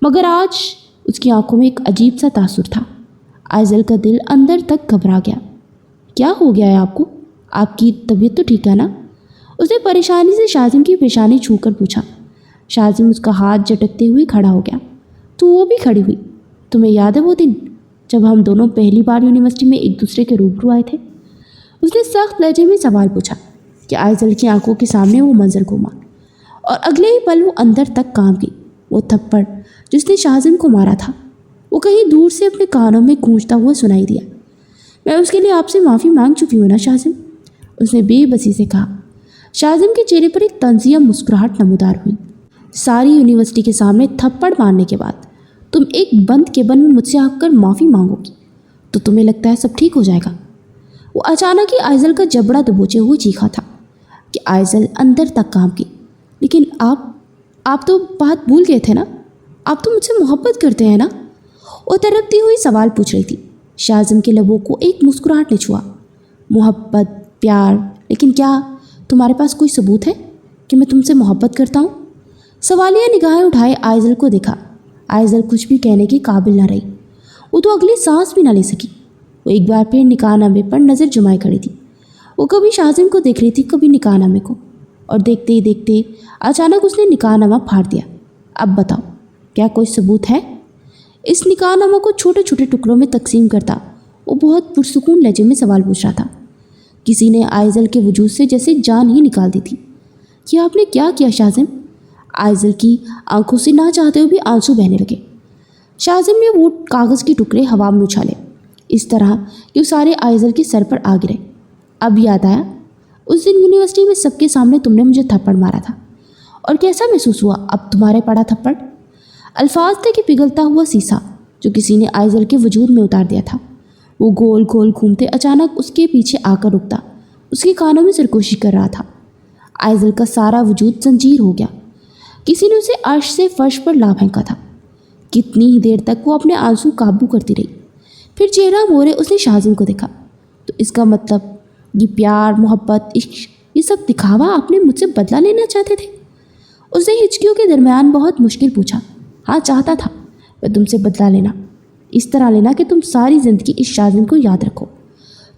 मगर आज उसकी आंखों में एक अजीब सा तासुर था। आइजल का दिल अंदर तक घबरा गया। क्या हो गया है आपको? आपकी तबीयत तो ठीक है ना? उसने परेशानी से शाज़िम की पेशानी छूकर पूछा। शाज़िम उसका हाथ झटकते हुए खड़ा हो गया, तो वो भी खड़ी हुई। तुम्हें याद है वो दिन जब हम दोनों पहली बार यूनिवर्सिटी में एक दूसरे के रूबरू आए थे? उसने सख्त लहजे में सवाल पूछा कि आइजल की आंखों के सामने वो मंजर घूमा और अगले ही पल वो अंदर तक कांप गई। वो थप्पड़ जिसने शाज़िम को मारा था वो कहीं दूर से अपने कानों में गूंजता हुआ सुनाई दिया। मैं उसके लिए आपसे माफ़ी मांग चुकी हूँ ना शाज़िम, उसने बेबसी से कहा। शाज़िम के चेहरे पर एक तंजिया मुस्कुराहट नमूदार हुई। सारी यूनिवर्सिटी के सामने थप्पड़ मारने के बाद तुम एक बंद केबिन में मुझसे आकर माफ़ी मांगोगी तो तुम्हें लगता है सब ठीक हो जाएगा? वो अचानक ही आइजल का जबड़ा दबोचे हुए चीखा था कि आइजल अंदर तक कांप गई। लेकिन आप तो बात भूल गए थे ना? आप तो मुझसे मोहब्बत करते हैं ना? वो तड़पती हुई सवाल पूछ रही थी। शाज़िम के लबों को एक मुस्कुराहट ने छुआ। मोहब्बत, प्यार, लेकिन क्या तुम्हारे पास कोई सबूत है कि मैं तुमसे मोहब्बत करता हूँ? सवालिया निगाहें उठाए आइजल को देखा। आइजल कुछ भी कहने की काबिल ना रही। वो तो अगली सांस भी ना ले सकी। वो एक बार फिर निकाहनामे पर नज़र जमाए खड़ी थी। वो कभी शाज़िम को देख रही थी, कभी निकाहनामे को, और देखते ही देखते अचानक उसने निकाहनामा फाड़ दिया। अब बताओ, क्या कोई सबूत है? इस निकाहनामा को छोटे छोटे टुकड़ों में तकसीम करता वो बहुत पुरसुकून लहजे में सवाल पूछ रहा था। किसी ने आइजल के वजूद से जैसे जान ही निकाल दी थी। कि आपने क्या किया शाज़िम? आइजल की आंखों से ना चाहते हुए भी आंसू बहने लगे। शाज़िम ने वो कागज़ के टुकड़े हवा में उछाले, इस तरह कि वो सारे आइजल के सर पर आ गिरे। अब याद आया, उस दिन यूनिवर्सिटी में सबके सामने तुमने मुझे थप्पड़ मारा था, और कैसा महसूस हुआ अब तुम्हारे पड़ा थप्पड़? अल्फाज थे कि पिघलता हुआ शीशा जो किसी ने आइजल के वजूद में उतार दिया था। वो गोल गोल घूमते अचानक उसके पीछे आकर रुकता, उसके कानों में सरगोशी कर रहा था। आइजल का सारा वजूद जंजीर हो गया। किसी ने उसे अर्श से फर्श पर ला फेंका था। कितनी ही देर तक वो अपने आंसू काबू करती रही। फिर चेहरा मोड़े उसने शाज़िम को देखा। तो इसका मतलब ये प्यार, मोहब्बत, इश्क, ये सब दिखावा आपने मुझसे बदला लेना चाहते थे? उसने हिचकियों के दरमियान बहुत मुश्किल पूछा। हाँ, चाहता था मैं तुमसे बदला लेना, इस तरह लेना कि तुम सारी ज़िंदगी इस शाज़िम को याद रखो।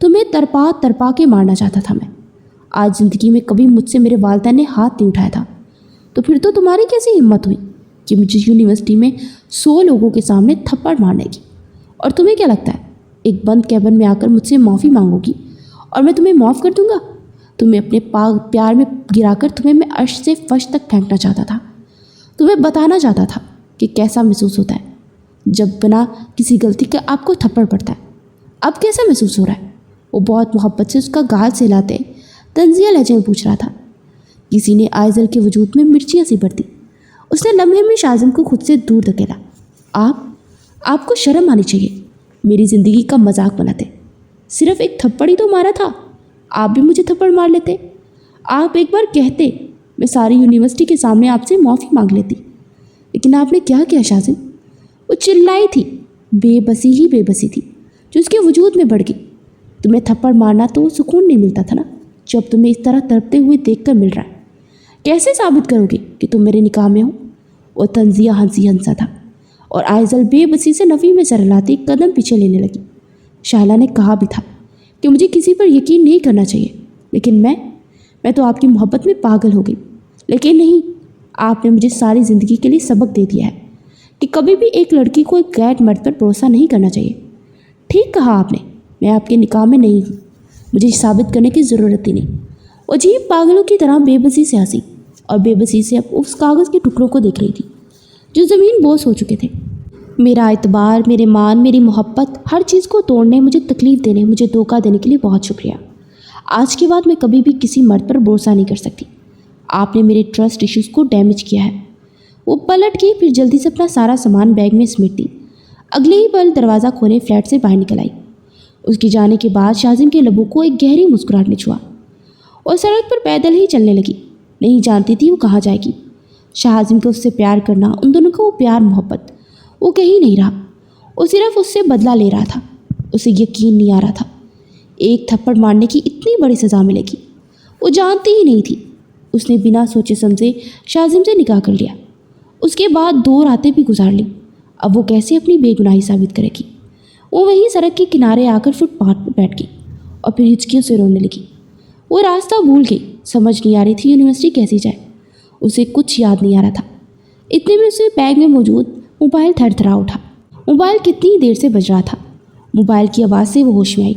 तुम्हें तरपा तरपा के मारना चाहता था मैं। आज ज़िंदगी में कभी मुझसे मेरे वालिदैन ने हाथ नहीं उठाया था, तो फिर तो तुम्हारी कैसी हिम्मत हुई कि मुझे यूनिवर्सिटी में 100 लोगों के सामने थप्पड़ मारने की? और तुम्हें क्या लगता है एक बंद कैबिन में आकर मुझसे माफ़ी मांगोगी और मैं तुम्हें माफ़ कर दूंगा? तुम्हें अपने प्यार में गिराकर तुम्हें मैं अर्श से फर्श तक फेंकना चाहता था। तुम्हें बताना चाहता था कि कैसा महसूस होता है जब बिना किसी गलती के आपको थप्पड़ पड़ता है। अब कैसा महसूस हो रहा है? वो बहुत मोहब्बत से उसका गाल सहलाते तंजिया लहजे में पूछ रहा था। किसी ने आइजल के वजूद में मिर्चियाँ सी भर दी। उसने लम्हे में शाज़िम को खुद से दूर धकेला। आपको शर्म आनी चाहिए, मेरी ज़िंदगी का मजाक बनाते। सिर्फ एक थप्पड़ ही तो मारा था, आप भी मुझे थप्पड़ मार लेते। आप एक बार कहते, मैं सारी यूनिवर्सिटी के सामने आपसे माफ़ी मांग लेती। लेकिन आपने क्या किया शाज़िम? वो चिल्लाई थी, बेबसी ही बेबसी थी जो उसके वजूद में बढ़ गई। तुम्हें थप्पड़ मारना तो सुकून नहीं मिलता था ना, जब तुम्हें इस तरह तड़पते हुए देखकर मिल रहा है। कैसे साबित करोगे कि तुम मेरे निकाह में हो? वो तंजिया हंसी हंसा था और आइजल बेबसी से नफ़ी में सर हिलाती कदम पीछे लेने लगी। शायला ने कहा भी था कि मुझे किसी पर यकीन नहीं करना चाहिए, लेकिन मैं तो आपकी मोहब्बत में पागल हो गई। लेकिन नहीं, आपने मुझे सारी ज़िंदगी के लिए सबक दे दिया है कि कभी भी एक लड़की को एक गैर मर्द पर भरोसा नहीं करना चाहिए। ठीक कहा आपने, मैं आपके निकाह में नहीं हूँ, मुझे साबित करने की ज़रूरत ही नहीं। वो अजीब पागलों की तरह बेबसी से हंसी और बेबसी से अब उस कागज़ के टुकड़ों को देख रही थी जो ज़मीन बोस हो चुके थे। मेरा एतबार, मेरे मान, मेरी मोहब्बत, हर चीज़ को तोड़ने, मुझे तकलीफ़ देने, मुझे धोखा देने के लिए बहुत शुक्रिया। आज के बाद मैं कभी भी किसी मर्द पर भरोसा नहीं कर सकती। आपने मेरे ट्रस्ट इश्यूज़ को डैमेज किया है। वो पलट गई, फिर जल्दी से अपना सारा सामान बैग में समेट दी। अगले ही पल दरवाज़ा खोले फ्लैट से बाहर निकल आई। उसके जाने के बाद शाजिम के लबों को एक गहरी मुस्कुराहट ने छुआ और सड़क पर पैदल ही चलने लगी। नहीं जानती थी वो कहाँ जाएगी। शाजिम को उससे प्यार करना, उन दोनों को वो प्यार मोहब्बत, वो कहीं नहीं रहा। वो सिर्फ उससे बदला ले रहा था। उसे यकीन नहीं आ रहा था एक थप्पड़ मारने की इतनी बड़ी सज़ा मिलेगी। वो जानती ही नहीं थी। उसने बिना सोचे समझे शाजिम से निकाह कर लिया। उसके बाद 2 रातें भी गुजार ली। अब वो कैसे अपनी बेगुनाही साबित करेगी। वो वहीं सड़क के किनारे आकर फुटपाथ पर बैठ गई और फिर हिचकियों से रोने लगी। वो रास्ता भूल गई, समझ नहीं आ रही थी यूनिवर्सिटी कैसी जाए। उसे कुछ याद नहीं आ रहा था। इतने में उसे बैग में मौजूद मोबाइल थरथरा उठा। मोबाइल कितनी देर से बज रहा था। मोबाइल की आवाज़ से वो होश में आई।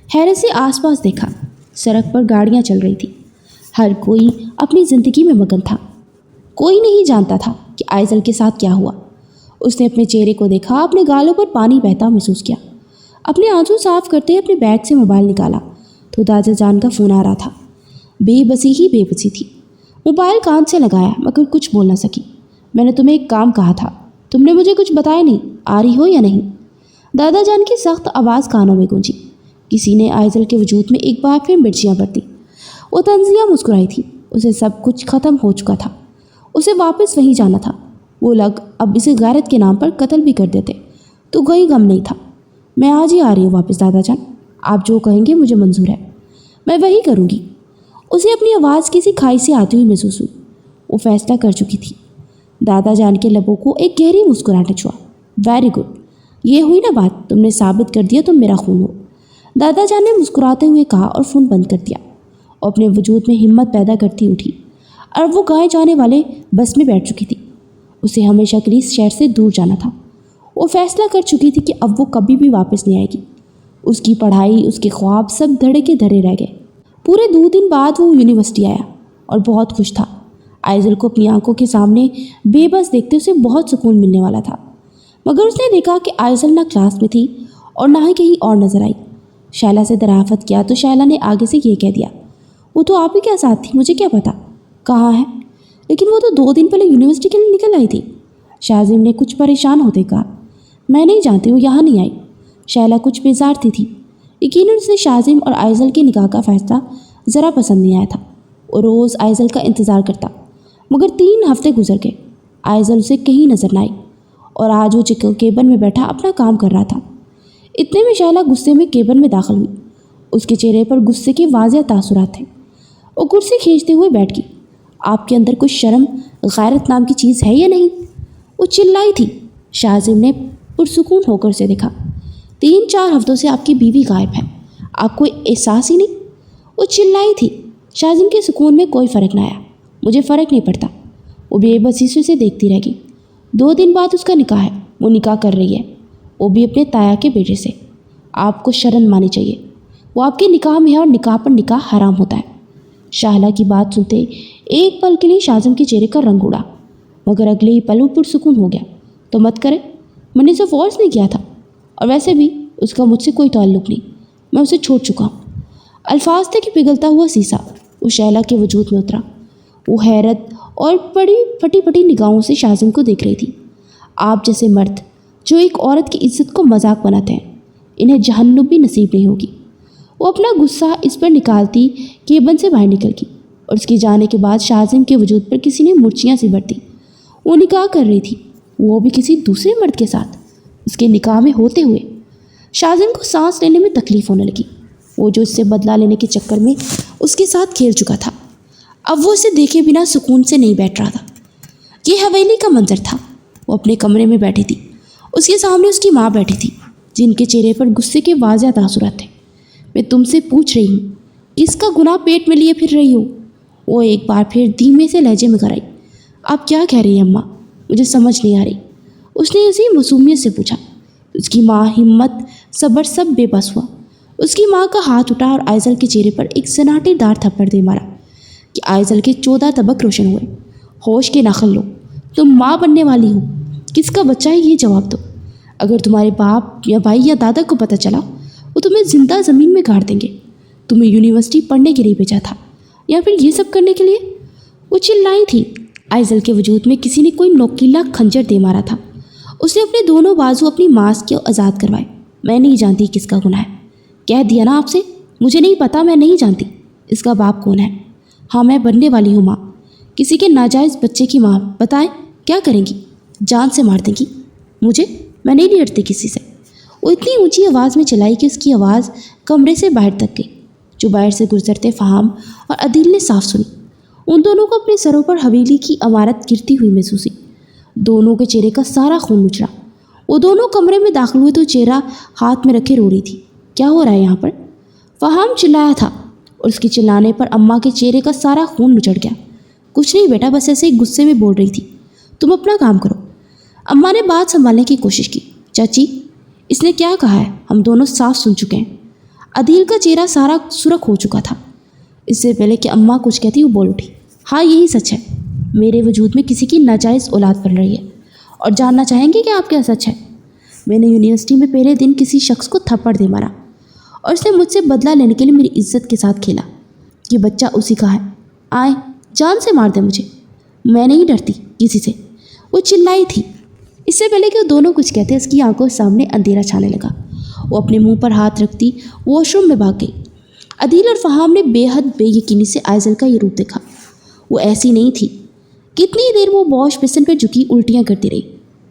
हैरत से आसपास देखा। सड़क पर गाड़ियाँ चल रही थी। हर कोई अपनी ज़िंदगी में मगन था। कोई नहीं जानता था कि आइज़ल के साथ क्या हुआ। उसने अपने चेहरे को देखा, अपने गालों पर पानी बहता महसूस किया। अपने आंसू साफ करते अपने बैग से मोबाइल निकाला तो दादा जान का फ़ोन आ रहा था। बेबसी ही बेबसी थी। मोबाइल कान से लगाया मगर कुछ बोल ना सकी। मैंने तुम्हें एक काम कहा था, तुमने मुझे कुछ बताया नहीं, आ रही हो या नहीं? दादा जान की सख्त आवाज़ कानों में गूंजी। किसी ने आइज़ल के वजूद में एक बार फिर मिर्चियाँ बरती। वो तंजिया मुस्कुराई थी। उसे सब कुछ ख़त्म हो चुका था। उसे वापस वहीं जाना था। वो लग अब इसे गैरत के नाम पर कत्ल भी कर देते तो कोई गम नहीं था। मैं आज ही आ रही हूँ वापस दादा जान, आप जो कहेंगे मुझे मंजूर है, मैं वही करूँगी। उसे अपनी आवाज़ किसी खाई से आती हुई महसूस हुई। वो फैसला कर चुकी थी। दादा जान के लबों को एक गहरी मुस्कुराहट छुआ। वेरी गुड, ये हुई ना बात, तुमने साबित कर दिया तुम मेरा खून हो, दादा जान ने मुस्कुराते हुए कहा और फ़ोन बंद कर दिया और अपने वजूद में हिम्मत पैदा करती उठी। और वो गाए जाने वाले बस में बैठ चुकी थी। उसे हमेशा के लिए इस शहर से दूर जाना था। वो फैसला कर चुकी थी कि अब वो कभी भी वापस नहीं आएगी। उसकी पढ़ाई, उसके ख्वाब सब धड़े के धरे रह गए। पूरे 2 दिन बाद वो यूनिवर्सिटी आया और बहुत खुश था। आइज़ल को अपनी आंखों के सामने बेबस देखते उसे बहुत सुकून मिलने वाला था। मगर उसने देखा कि आइज़ल ना क्लास में थी और ना ही कहीं और नजर आई। शैला से दराफत किया तो शैला ने आगे से ये कह दिया, वो तो आप ही के साथ थी, मुझे क्या पता कहाँ है, लेकिन वो तो 2 दिन पहले यूनिवर्सिटी के लिए निकल आई थी। शाजिम ने कुछ परेशान होते कहा, मैं नहीं जानती, वो यहाँ नहीं आई। शैला कुछ बेजार थी। यकीनन उसे शाजिम और आइज़ल के निकाह का फैसला ज़रा पसंद नहीं आया था। वो रोज़ आइज़ल का इंतज़ार करता, मगर 3 हफ्ते गुजर गए। आइज़ल उसे कहीं नजर न आई और आज वो चिकन केबन में बैठा अपना काम कर रहा था। इतने में शैला गुस्से में केबन में दाखिल हुई। उसके चेहरे पर गुस्से के वाज़ेह तासुरात थे। वो कुर्सी खींचते हुए बैठ गई। आपके अंदर कुछ शर्म गैरत नाम की चीज़ है या नहीं? वो चिल्लाई थी। शाजिम ने पुरसुकून होकर उसे देखा। 3-4 हफ्तों से आपकी बीवी गायब है, आपको एहसास ही नहीं? वो चिल्लाई थी। शाजिम के सुकून में कोई फ़र्क न आया। मुझे फ़र्क नहीं पड़ता। वो बेबसी से उसे देखती रह गई। 2 दिन बाद उसका निकाह है, वो निकाह कर रही है, वो भी अपने ताया के बेटे से। आपको शर्म मानी चाहिए। वो आपके निकाह में है और निकाह पर निकाह हराम होता है। शाहला की बात सुनते एक पल के लिए शाजिम के चेहरे का रंग उड़ा, मगर अगले ही पल वो पुरसुकून हो गया। तो मत करे, मैंने उसे फोर्स नहीं किया था, और वैसे भी उसका मुझसे कोई ताल्लुक़ नहीं, मैं उसे छोड़ चुका हूँ। अल्फाज थे कि पिघलता हुआ शीशा वो शैला के वजूद में उतरा। वो हैरत और बड़ी फटी फटी निगाहों से शाजिम को देख रही थी। आप जैसे मर्द जो एक औरत की इज्जत को मजाक बनाते हैं, इन्हें जहन्नुम भी नसीब नहीं होगी। वो अपना गुस्सा इस पर निकालती केबन से बाहर निकल गई और उसके जाने के बाद शाजिम के वजूद पर किसी ने मुर्चियाँ सी बरती। वो निकाह कर रही थी, वो भी किसी दूसरे मर्द के साथ। उसके निकाह में होते हुए शाजिम को सांस लेने में तकलीफ़ होने लगी। वो जो इससे बदला लेने के चक्कर में उसके साथ खेल चुका था, अब वो इसे देखे बिना सुकून से नहीं बैठ रहा था। ये हवेली का मंजर था। वो अपने कमरे में बैठी थी। उसके सामने उसकी माँ बैठी थी, जिनके चेहरे पर गुस्से के वाज़ेह तासुरात थे। मैं तुमसे पूछ रही हूँ, किसका गुनाह पेट में लिए फिर रही हो? वो एक बार फिर धीमे से लहजे में कराई। आप क्या कह रही हैं अम्मा, मुझे समझ नहीं आ रही, उसने इसी मासूमियत से पूछा। उसकी माँ हिम्मत सब्र सब बेबस हुआ। उसकी माँ का हाथ उठा और आइजल के चेहरे पर एक सन्नाटेदार थप्पड़ दे मारा कि आइजल के 14 तबक रोशन हुए। होश के नाखल लो, तुम माँ बनने वाली हो, किसका बच्चा है ये जवाब दो। अगर तुम्हारे बाप या भाई या दादा को पता चला वो तुम्हें जिंदा ज़मीन में गाड़ देंगे। तुम्हें यूनिवर्सिटी पढ़ने के लिए भेजा था या फिर ये सब करने के लिए? वो चिल्लाई थी। आइजल के वजूद में किसी ने कोई नोकीला खंजर दे मारा था। उसने अपने दोनों बाजू अपनी मांस के आज़ाद करवाए। मैं नहीं जानती किसका गुनाह है, कह दिया ना आपसे, मुझे नहीं पता, मैं नहीं जानती इसका बाप कौन है। हाँ, मैं बनने वाली हूँ माँ, किसी के नाजायज़ बच्चे की माँ। बताएं क्या करेंगी? जान से मार देंगी मुझे? मैं नहीं डरती किसी से। वो इतनी ऊंची आवाज़ में चिल्लाई कि उसकी आवाज़ कमरे से बाहर तक गई। जो बाहर से गुजरते फ़हाम और अदील ने साफ सुनी। उन दोनों को अपने सरों पर हवेली की इमारत गिरती हुई महसूस हुई। दोनों के चेहरे का सारा खून उछला। वो दोनों कमरे में दाखिल हुए तो चेहरा हाथ में रखे रो रही थी। क्या हो रहा है यहाँ पर? फ़हाम चिल्लाया था और उसके चिल्लाने पर अम्मा के चेहरे का सारा खून निचड़ गया। कुछ नहीं बेटा, बस ऐसे ही गुस्से में बोल रही थी, तुम अपना काम करो। अम्मा ने बात संभालने की कोशिश की। चाची, इसने क्या कहा है हम दोनों साफ सुन चुके हैं। अदील का चेहरा सारा सुरख हो चुका था। इससे पहले कि अम्मा कुछ कहती वो बोल उठी, हाँ यही सच है, मेरे वजूद में किसी की नाजायज़ औलाद पल रही है। और जानना चाहेंगे कि आप क्या सच है? मैंने यूनिवर्सिटी में पहले दिन किसी शख्स को थप्पड़ दे मारा और उसने मुझसे बदला लेने के लिए मेरी इज्जत के साथ खेला। ये बच्चा उसी का है, आए जान से मार दे मुझे, मैं नहीं डरती किसी से। वो चिल्लाई थी। इससे पहले कि वो दोनों कुछ कहते उसकी आंखों सामने अंधेरा छाने लगा। वो अपने मुंह पर हाथ रखती वॉशरूम में भाग गई। अदील और फ़हाम ने बेहद बेयकीनी से आइजल का ये रूप देखा। वो ऐसी नहीं थी। कितनी देर वो वॉश बेसिन पर झुकी उल्टियाँ करती रही,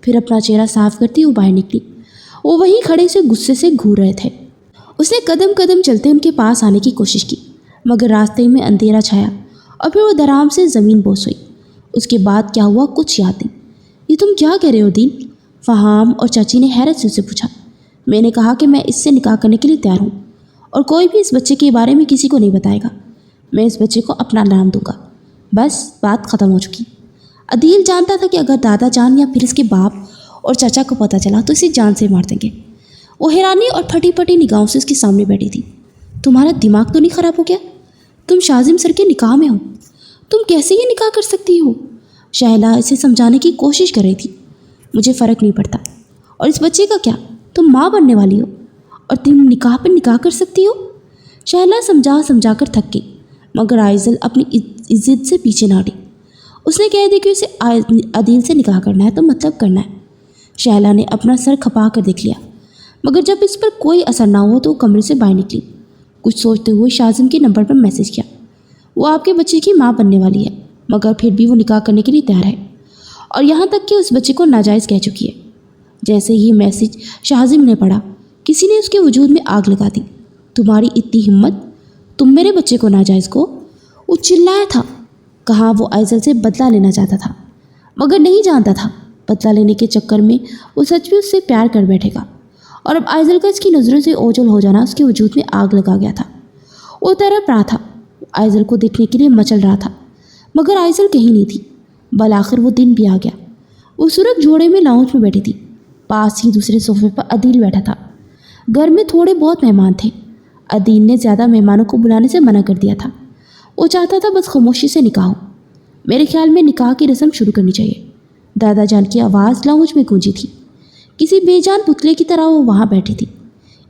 फिर अपना चेहरा साफ करती वो बाहर निकली। वो वहीं खड़े से गुस्से से घूर रहे थे। उसने कदम कदम चलते उनके पास आने की कोशिश की, मगर रास्ते में अंधेरा छाया और फिर वो दराम से ज़मीन बोस हुई। उसके बाद क्या हुआ कुछ याद नहीं। ये तुम क्या कह रहे हो दीन? फ़हाम और चाची ने हैरत से उसे पूछा। मैंने कहा कि मैं इससे निकाह करने के लिए तैयार हूँ और कोई भी इस बच्चे के बारे में किसी को नहीं बताएगा। मैं इस बच्चे को अपना नाम दूंगा। बस बात ख़त्म हो चुकी। अदील जानता था कि अगर दादा जान या फिर इसके बाप और चाचा को पता चला तो इसे जान से मार देंगे। वो हैरानी और फटी फटी निगाहों से उसके सामने बैठी थी। तुम्हारा दिमाग तो नहीं ख़राब हो गया? तुम शाजिम सर के निकाह में हो, तुम कैसे ये निकाह कर सकती हो? शहला इसे समझाने की कोशिश कर रही थी। मुझे फ़र्क नहीं पड़ता, और इस बच्चे का क्या? तुम माँ बनने वाली हो और तुम निकाह पर निकाह कर सकती हो। शहला समझा समझा कर थक गई, मगर आइजल अपनी इज्जत से पीछे ना हटी। उसने कह दिया कि उसे अदील से निकाह करना है तो मतलब करना है। शहला ने अपना सर खपा कर देख लिया, मगर जब इस पर कोई असर ना हो तो वो कमरे से बाहर निकली। कुछ सोचते हुए शाजिम के नंबर पर मैसेज किया। वो आपके बच्चे की माँ बनने वाली है, मगर फिर भी वो निकाह करने के लिए तैयार है, और यहाँ तक कि उस बच्चे को नाजायज़ कह चुकी है। जैसे ही मैसेज शाजिम ने पढ़ा, किसी ने उसके वजूद में आग लगा दी। तुम्हारी इतनी हिम्मत, तुम मेरे बच्चे को नाजायज़ को? वो चिल्लाया था। कहाँ वो आइजल से बदला लेना चाहता था, मगर नहीं जानता था बदला लेने के चक्कर में वो सच में उससे प्यार कर बैठेगा। और अब आइजल का इसकी नज़रों से ओझल हो जाना उसके वजूद में आग लगा गया था। वो तड़प रहा था, आइजल को देखने के लिए मचल रहा था, मगर आइजल कहीं नहीं थी। बल आखिर वो दिन भी आ गया। वो सुरख जोड़े में लाउंज में बैठी थी। पास ही दूसरे सोफे पर अदील बैठा था। घर में थोड़े बहुत मेहमान थे। अदील ने ज़्यादा मेहमानों को बुलाने से मना कर दिया था। वो चाहता था बस खामोशी से निकाह हो। मेरे ख्याल में निकाह की रस्म शुरू करनी चाहिए। दादा जान की आवाज़ लाउंज में गूंजी थी। किसी बेजान पुतले की तरह वो वहाँ बैठी थी।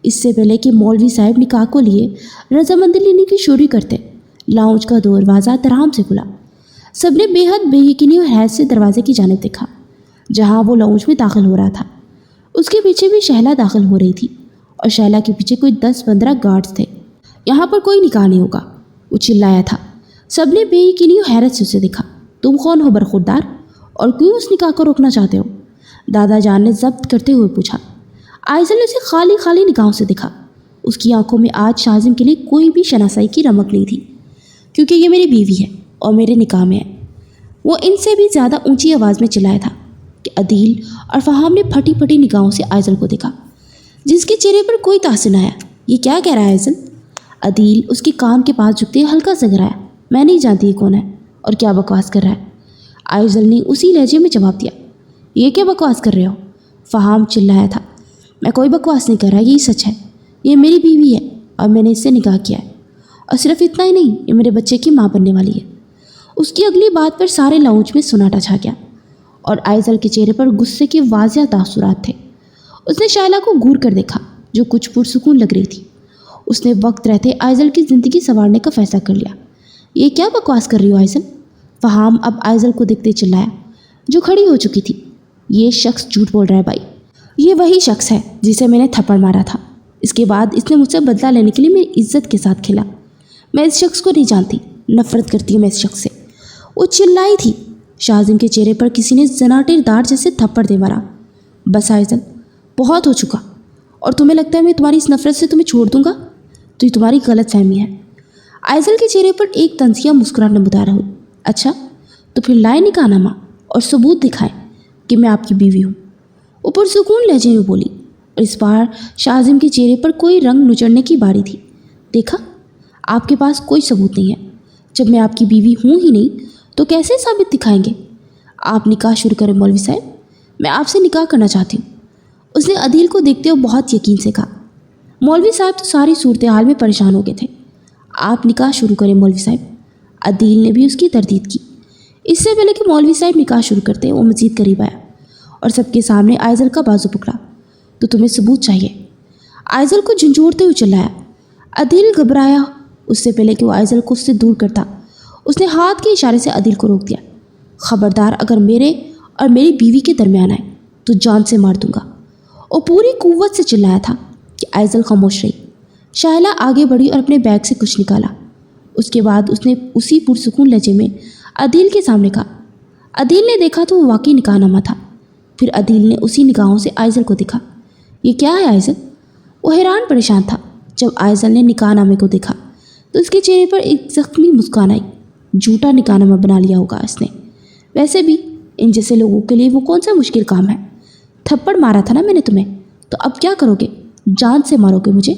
इससे पहले कि मौलवी साहब निकाह को लिए रजामंदी लेने की शुरू करते, लाउंज का दरवाज़ा तराम से खुला। सबने बेहद बेयकीनी और हैरत से दरवाजे की जानिब देखा, जहाँ वो लाउंज में दाखिल हो रहा था। उसके पीछे भी शहला दाखिल हो रही थी और शहला के पीछे कोई 10-15 गार्ड्स थे। यहाँ पर कोई निकाह नहीं होगा, वो चिल्लाया था। सबने बेयकीनी और हैरत से उसे देखा। तुम कौन हो बरखुरदार, और क्यों उस निकाह को रोकना चाहते हो? दादा जान ने जब्त करते हुए पूछा। आइजल ने उसे खाली खाली निगाहों से देखा। उसकी आंखों में आज शाजिम के लिए कोई भी शनासाई की रमक नहीं थी, क्योंकि ये मेरी बीवी है और मेरे निकाह में है। वो इनसे भी ज़्यादा ऊंची आवाज़ में चिल्लाया था कि अदील और फ़हाम ने फटी फटी निगाहों से आइजल को देखा, जिसके चेहरे पर कोई तासिर न आया। ये क्या कह रहा है आइजल? अदील उसके कान के पास झुकते हल्का सा गिराया। میں نہیں جانتی یہ کون ہے اور کیا بکواس کر رہا ہے۔ آئزل نے اسی لہجے میں جواب دیا۔ یہ کیا بکواس کر رہے ہو؟ فہام چلایا تھا۔ میں کوئی بکواس نہیں کر رہا، یہی سچ ہے۔ یہ میری بیوی ہے اور میں نے اس سے نکاح کیا ہے، اور صرف اتنا ہی نہیں، یہ میرے بچے کی ماں بننے والی ہے۔ اس کی اگلی بات پر سارے لاؤنج میں سناٹا چھا گیا اور آئزل کے چہرے پر غصے کے واضح تاثرات تھے۔ اس نے شائلہ کو گور کر دیکھا جو کچھ پرسکون لگ رہی تھی۔ اس نے وقت رہتے آئزل کی زندگی سنوارنے کا فیصلہ کر لیا۔ یہ کیا بکواس کر رہی ہو آئزل؟ فہام اب آئزل کو دیکھتے چلایا جو کھڑی ہو چکی تھی۔ یہ شخص جھوٹ بول رہا ہے بھائی، یہ وہی شخص ہے جسے میں نے تھپڑ مارا تھا۔ اس کے بعد اس نے مجھ سے بدلہ لینے کے لیے میری عزت کے ساتھ کھیلا۔ میں اس شخص کو نہیں جانتی، نفرت کرتی ہوں میں اس شخص سے۔ وہ چلائی تھی۔ شاہزم کے چہرے پر کسی نے زناٹے دار جیسے تھپڑ دے مارا۔ بس آئزل، بہت ہو چکا، اور تمہیں لگتا ہے میں تمہاری اس نفرت سے تمہیں چھوڑ دوں گا؟ تو یہ تمہاری غلط فہمی ہے۔ آئزل کے چہرے پر ایک طنزیہ مسکراہٹ نمودار ہوئی۔ اچھا، تو پھر لائے نکاح نامہ اور ثبوت دکھائیں کہ میں آپ کی بیوی ہوں، وہ پرسکون لہجے میں بولی، اور اس بار شاہزم کے چہرے پر کوئی رنگ نچڑنے کی باری تھی۔ دیکھا، آپ کے پاس کوئی ثبوت نہیں ہے۔ جب میں آپ کی بیوی ہوں ہی نہیں تو کیسے ثابت دکھائیں گے؟ آپ نکاح شروع کریں مولوی صاحب، میں آپ سے نکاح کرنا چاہتی ہوں۔ اس نے عدیل کو دیکھتے ہوئے بہت یقین سے کہا۔ مولوی صاحب تو ساری صورتحال میں پریشان ہو گئے تھے۔ آپ نکاح شروع کریں مولوی صاحب۔ عدیل نے بھی اس کی تردید کی۔ اس سے پہلے کہ مولوی صاحب نکاح شروع کرتے وہ مزید قریب آیا اور سب کے سامنے آئزل کا بازو پکڑا۔ تو تمہیں ثبوت چاہیے، آئزل کو جھنجھوڑتے ہوئے چلایا۔ عدیل گھبرایا۔ اس سے پہلے کہ وہ آئزل کو اس سے دور کرتا، اس نے ہاتھ کے اشارے سے عدیل کو روک دیا۔ خبردار، اگر میرے اور میری بیوی کے درمیان آئے تو جان سے مار دوں گا۔ وہ پوری قوت سے چلایا تھا کہ آئزل خاموش رہی۔ شائلہ آگے بڑھی اور اپنے بیگ سے کچھ نکالا۔ اس کے بعد اس نے اسی پرسکون لہجے میں عدیل کے سامنے کہا۔ عدیل نے دیکھا تو وہ واقعی نکاح نامہ تھا۔ پھر عدیل نے اسی نگاہوں سے آئزل کو دیکھا۔ یہ کیا ہے آئزل؟ وہ حیران پریشان تھا۔ جب آئزل نے نکاح نامے کو دیکھا تو اس کے چہرے پر ایک زخمی مسکان آئی۔ جھوٹا نکاح نامہ بنا لیا ہوگا اس نے۔ ویسے بھی ان جیسے لوگوں کے لیے وہ کون سا مشکل کام ہے؟ تھپڑ مارا تھا نا میں نے تمہیں، تو اب کیا کرو گے؟ جان سے مارو گے مجھے؟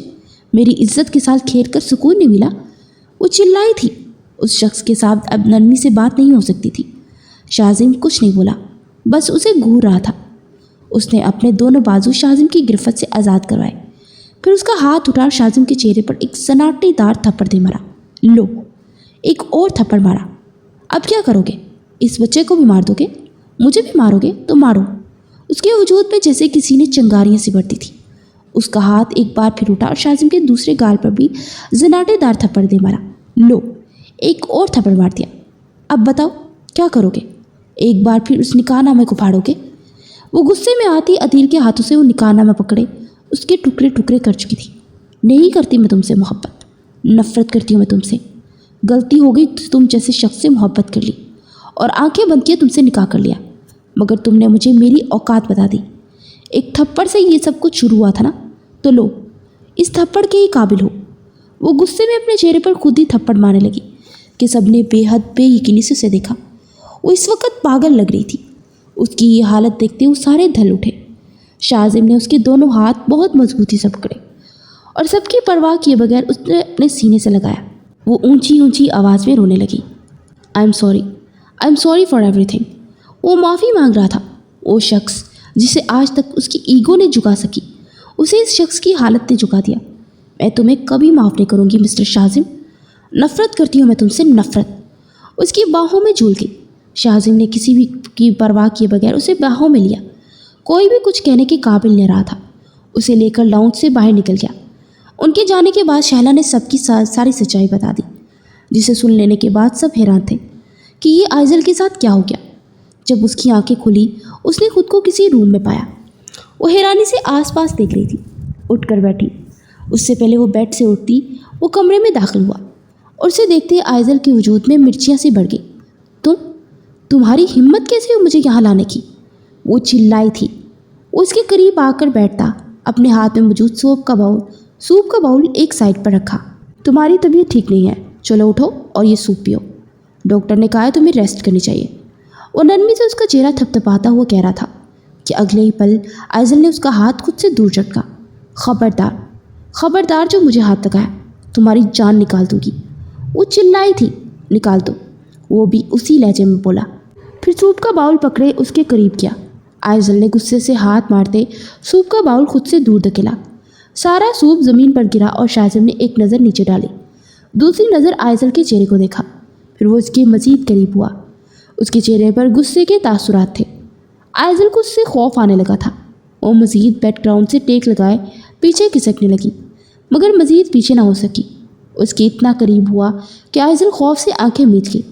میری عزت کے ساتھ کھیل کر سکون نہیں ملا؟ وہ چلائی تھی۔ اس شخص کے ساتھ اب نرمی سے بات نہیں ہو سکتی تھی۔ شاہزم کچھ نہیں بولا، بس اسے گھور رہا تھا۔ اس نے اپنے دونوں بازو شاہزم کی گرفت سے آزاد کروائے، پھر اس کا ہاتھ اٹھا اور شاہزم کے چہرے پر ایک سناٹے دار تھپڑ دے مارا۔ لو، ایک اور تھپڑ مارا۔ اب کیا کرو گے؟ اس بچے کو بھی مار دو گے؟ مجھے بھی مارو گے تو مارو۔ اس کے وجود میں جیسے کسی نے چنگاریاں سی بڑھتی تھی۔ اس کا ہاتھ ایک بار پھر اٹھا اور شاہزم کے دوسرے گال پر بھی زناٹے دار تھپڑ دے مارا۔ لو، ایک اور تھپڑ مار دیا۔ اب بتاؤ کیا کرو گے؟ ایک بار پھر اس نکاح نامے کو پھاڑو گے؟ وہ غصے میں آتی عدیل کے ہاتھوں سے وہ نکاح نامہ پکڑے اس کے ٹکڑے ٹکڑے کر چکی تھی۔ نہیں کرتی میں تم سے محبت، نفرت کرتی ہوں میں تم سے۔ غلطی ہو گئی تو تم جیسے شخص سے محبت کر لی اور آنکھیں بند کیے تم سے نکاح کر لیا، مگر تم نے مجھے میری اوقات بتا دی۔ ایک تھپڑ سے یہ سب کچھ شروع ہوا تھا نا، تو لو، اس تھپڑ کے ہی قابل ہو۔ وہ غصے میں اپنے چہرے پر خود ہی تھپڑ مارنے لگی کہ سب نے بے حد بے یقینی سے اسے دیکھا۔ وہ اس وقت پاگل لگ رہی تھی۔ اس کی یہ حالت دیکھتے وہ سارے دھل اٹھے۔ شاہزم نے اس کے دونوں ہاتھ بہت مضبوطی سے پکڑے اور سب کی پرواہ کیے بغیر اس نے اپنے سینے سے لگایا۔ وہ اونچی اونچی آواز میں رونے لگی۔ آئی am sorry for every thing. وہ معافی مانگ رہا تھا۔ وہ شخص جسے آج تک اس کی ایگو نے جھکا سکی، اسے اس شخص کی حالت نے جھکا دیا۔ میں تمہیں کبھی معاف نہیں کروں گی مسٹر شاہزم، نفرت کرتی ہوں میں تم سے، نفرت۔ اس کی باہوں میں جھول گئی۔ شاہزم نے کسی بھی کی پرواہ کیے بغیر اسے باہوں میں لیا۔ کوئی بھی کچھ کہنے کے قابل نہیں رہا تھا۔ اسے لے کر لاؤنج سے باہر نکل گیا۔ ان کے جانے کے بعد شائلہ نے سب کی ساری سچائی بتا دی، جسے سن لینے کے بعد سب حیران تھے کہ یہ آئزل کے ساتھ کیا ہو گیا۔ جب اس کی آنکھیں کھلی اس نے خود کو کسی روم میں پایا۔ وہ حیرانی سے آس پاس دیکھ رہی تھی۔ اٹھ کر بیٹھی۔ اس سے پہلے وہ بیڈ سے اٹھتی وہ کمرے میں داخل ہوا اور اسے دیکھتے آئزل کے وجود میں مرچیاں سی بڑھ گئی۔ تمہاری ہمت کیسے ہوئی مجھے یہاں لانے کی؟ وہ چلائی تھی۔ وہ اس کے قریب آ کر بیٹھتا، اپنے ہاتھ میں موجود سوپ کا باؤل ایک سائڈ پر رکھا۔ تمہاری طبیعت ٹھیک نہیں ہے، چلو اٹھو اور یہ سوپ پیو، ڈاکٹر نے کہا ہے تمہیں ریسٹ کرنی چاہیے۔ وہ نرمی سے اس کا چہرہ تھپتھپاتا ہوا کہہ رہا تھا کہ اگلے ہی پل آئزل نے اس کا ہاتھ خود سے دور جھٹکا۔ خبردار جو مجھے ہاتھ لگایا، تمہاری جان نکال دوں گی۔ وہ چلائی تھی۔ निकाल दो, वो भी उसी लहजे में बोला। फिर सूप का बाउल पकड़े उसके करीब किया। आइजल ने गुस्से से हाथ मारते सूप का बाउल खुद से दूर धकेला। सारा सूप ज़मीन पर गिरा और शाहजम ने एक नज़र नीचे डाली, दूसरी नज़र आइजल के चेहरे को देखा। फिर वो उसके मज़ीद करीब हुआ। उसके चेहरे पर गुस्से के तासुरात थे। आइजल को उससे खौफ आने लगा था। वो मज़ीद बैकग्राउंड से टेक लगाए पीछे खिसकने लगी, मगर मज़ीद पीछे ना हो सकी। उसके इतना करीब हुआ कि आइजल खौफ से आंखें मीच गई,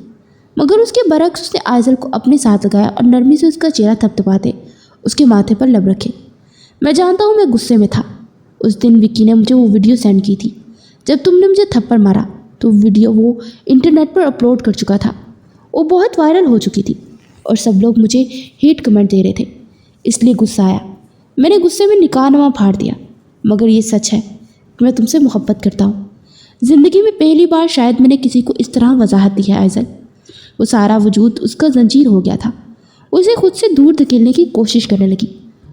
मगर उसके बरक्स उसने आइजल को अपने साथ लगाया और नरमी से उसका चेहरा थपथपाते उसके माथे पर लब रखे। मैं जानता हूँ मैं गुस्से में था। उस दिन विक्की ने मुझे वो वीडियो सेंड की थी जब तुमने मुझे थप्पड़ मारा, तो वीडियो वो इंटरनेट पर अपलोड कर चुका था। वो बहुत वायरल हो चुकी थी और सब लोग मुझे हेट कमेंट दे रहे थे, इसलिए गुस्सा आया। मैंने गुस्से में निकाह नमा फाड़ दिया, मगर ये सच है कि मैं तुमसे मोहब्बत करता हूँ। ज़िंदगी में पहली बार शायद मैंने किसी को इस तरह वजाहत दी है आइजल। वो सारा वजूद उसका जंजीर हो गया था। उसे खुद से दूर धकेलने की कोशिश करने लगी,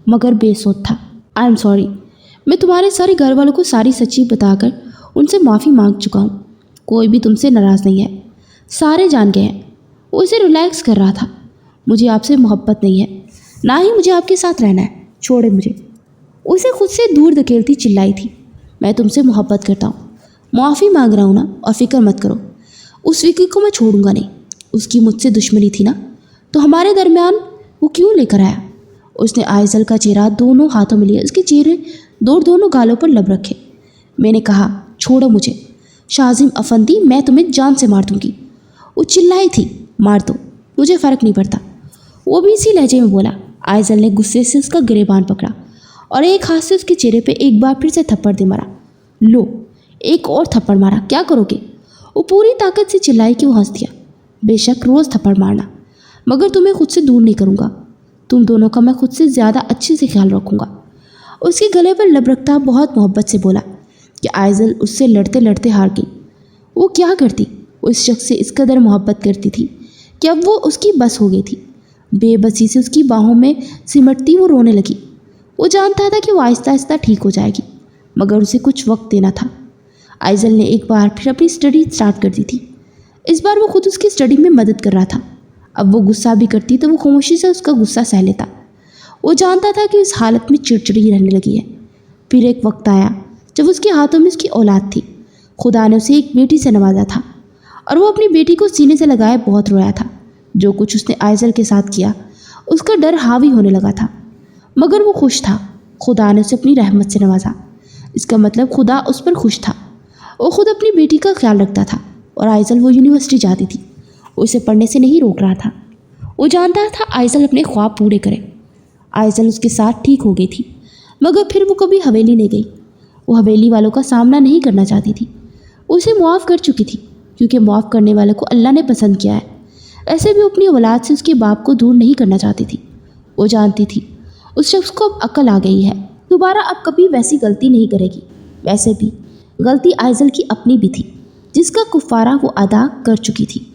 मगर बेसोध था। आई एम सॉरी, मैं तुम्हारे सारे घर वालों को सारी सच्ची बताकर उनसे माफ़ी मांग चुका हूँ। कोई भी तुमसे नाराज़ नहीं है, सारे जान गए हैं। वो इसे रिलैक्स कर रहा था। मुझे आपसे मोहब्बत नहीं है, ना ही मुझे आपके साथ रहना है, छोड़े मुझे। उसे खुद से दूर धकेलती चिल्लाई थी, मैं तुमसे मोहब्बत करता हूँ, माफ़ी मांग रहा हूँ ना, और फिक्र मत करो, उस विक्की को मैं छोड़ूंगा नहीं। उसकी मुझसे दुश्मनी थी ना, तो हमारे दरमियान वो क्यों लेकर आया? उसने आइजल का चेहरा दोनों हाथों में लिया, उसके चेहरे दोनों गालों पर लब रखे। मैंने कहा छोड़ो मुझे शाजिम अफंदी, मैं तुम्हें जान से मार दूंगी। वो चिल्लाई थी, मार दो, मुझे फ़र्क नहीं पड़ता। वो भी इसी लहजे में बोला। आइजल ने गुस्से से उसका गिरेबान पकड़ा और एक हाथ से उसके चेहरे पे एक बार फिर से थप्पड़ दे मारा। लो, एक और थप्पड़ मारा, क्या करोगे? वो पूरी ताकत से चिल्लाई कि वो हंस दिया। बेशक रोज़ थप्पड़ मारना, मगर तुम्हें खुद से दूर नहीं करूँगा। तुम दोनों का मैं खुद से ज़्यादा अच्छे से ख्याल रखूँगा। उसके गले पर लब रखता बहुत मोहब्बत से बोला कि आइजल उससे लड़ते लड़ते हार गई। वो क्या करती? उस शख्स से इस कदर मोहब्बत करती थी कि अब वो उसकी बस हो गई थी। बेबसी से उसकी बाहों में सिमटती वो रोने लगी। वो जानता था कि वो आहिस्ता आहिस्ता ठीक हो जाएगी, मगर उसे कुछ वक्त देना था। आइजल ने एक बार फिर अपनी स्टडी स्टार्ट कर दी थी। इस बार वो खुद उसकी स्टडी में मदद कर रहा था। अब वो गुस्सा भी करती तो वो खामोशी से उसका गुस्सा सह लेता। वो जानता था कि इस हालत में चिड़चिड़ी रहने लगी है। फिर एक वक्त आया जब उसके हाथों में उसकी औलाद थी। खुदा ने उसे एक बेटी से नवाजा था और वो अपनी बेटी को सीने से लगाए बहुत रोया था। जो कुछ उसने आइजल के साथ किया, उसका डर हावी होने लगा था, मगर वो खुश था। खुदा ने उसे अपनी रहमत से नवाजा, इसका मतलब खुदा उस पर खुश था। वो खुद अपनी बेटी का ख्याल रखता था और आइजल वो यूनिवर्सिटी जाती थी। वो उसे पढ़ने से नहीं रोक रहा था। वो जानता था आइजल अपने ख्वाब पूरे करे। आइजल उसके साथ ठीक हो गई थी, मगर फिर वो कभी हवेली नहीं गई। वो हवेली वालों का सामना नहीं करना चाहती थी। वो उसे मुआफ़ कर चुकी थी, क्योंकि मुआफ़ करने वाले को अल्लाह ने पसंद किया है। ऐसे भी अपनी औलाद से उसके बाप को दूर नहीं करना चाहती थी। वो जानती थी उस शख्स को अब अक्ल आ गई है, दोबारा अब कभी वैसी गलती नहीं करेगी। वैसे भी गलती आइजल की अपनी भी थी, जिसका कुफारा वो अदा कर चुकी थी।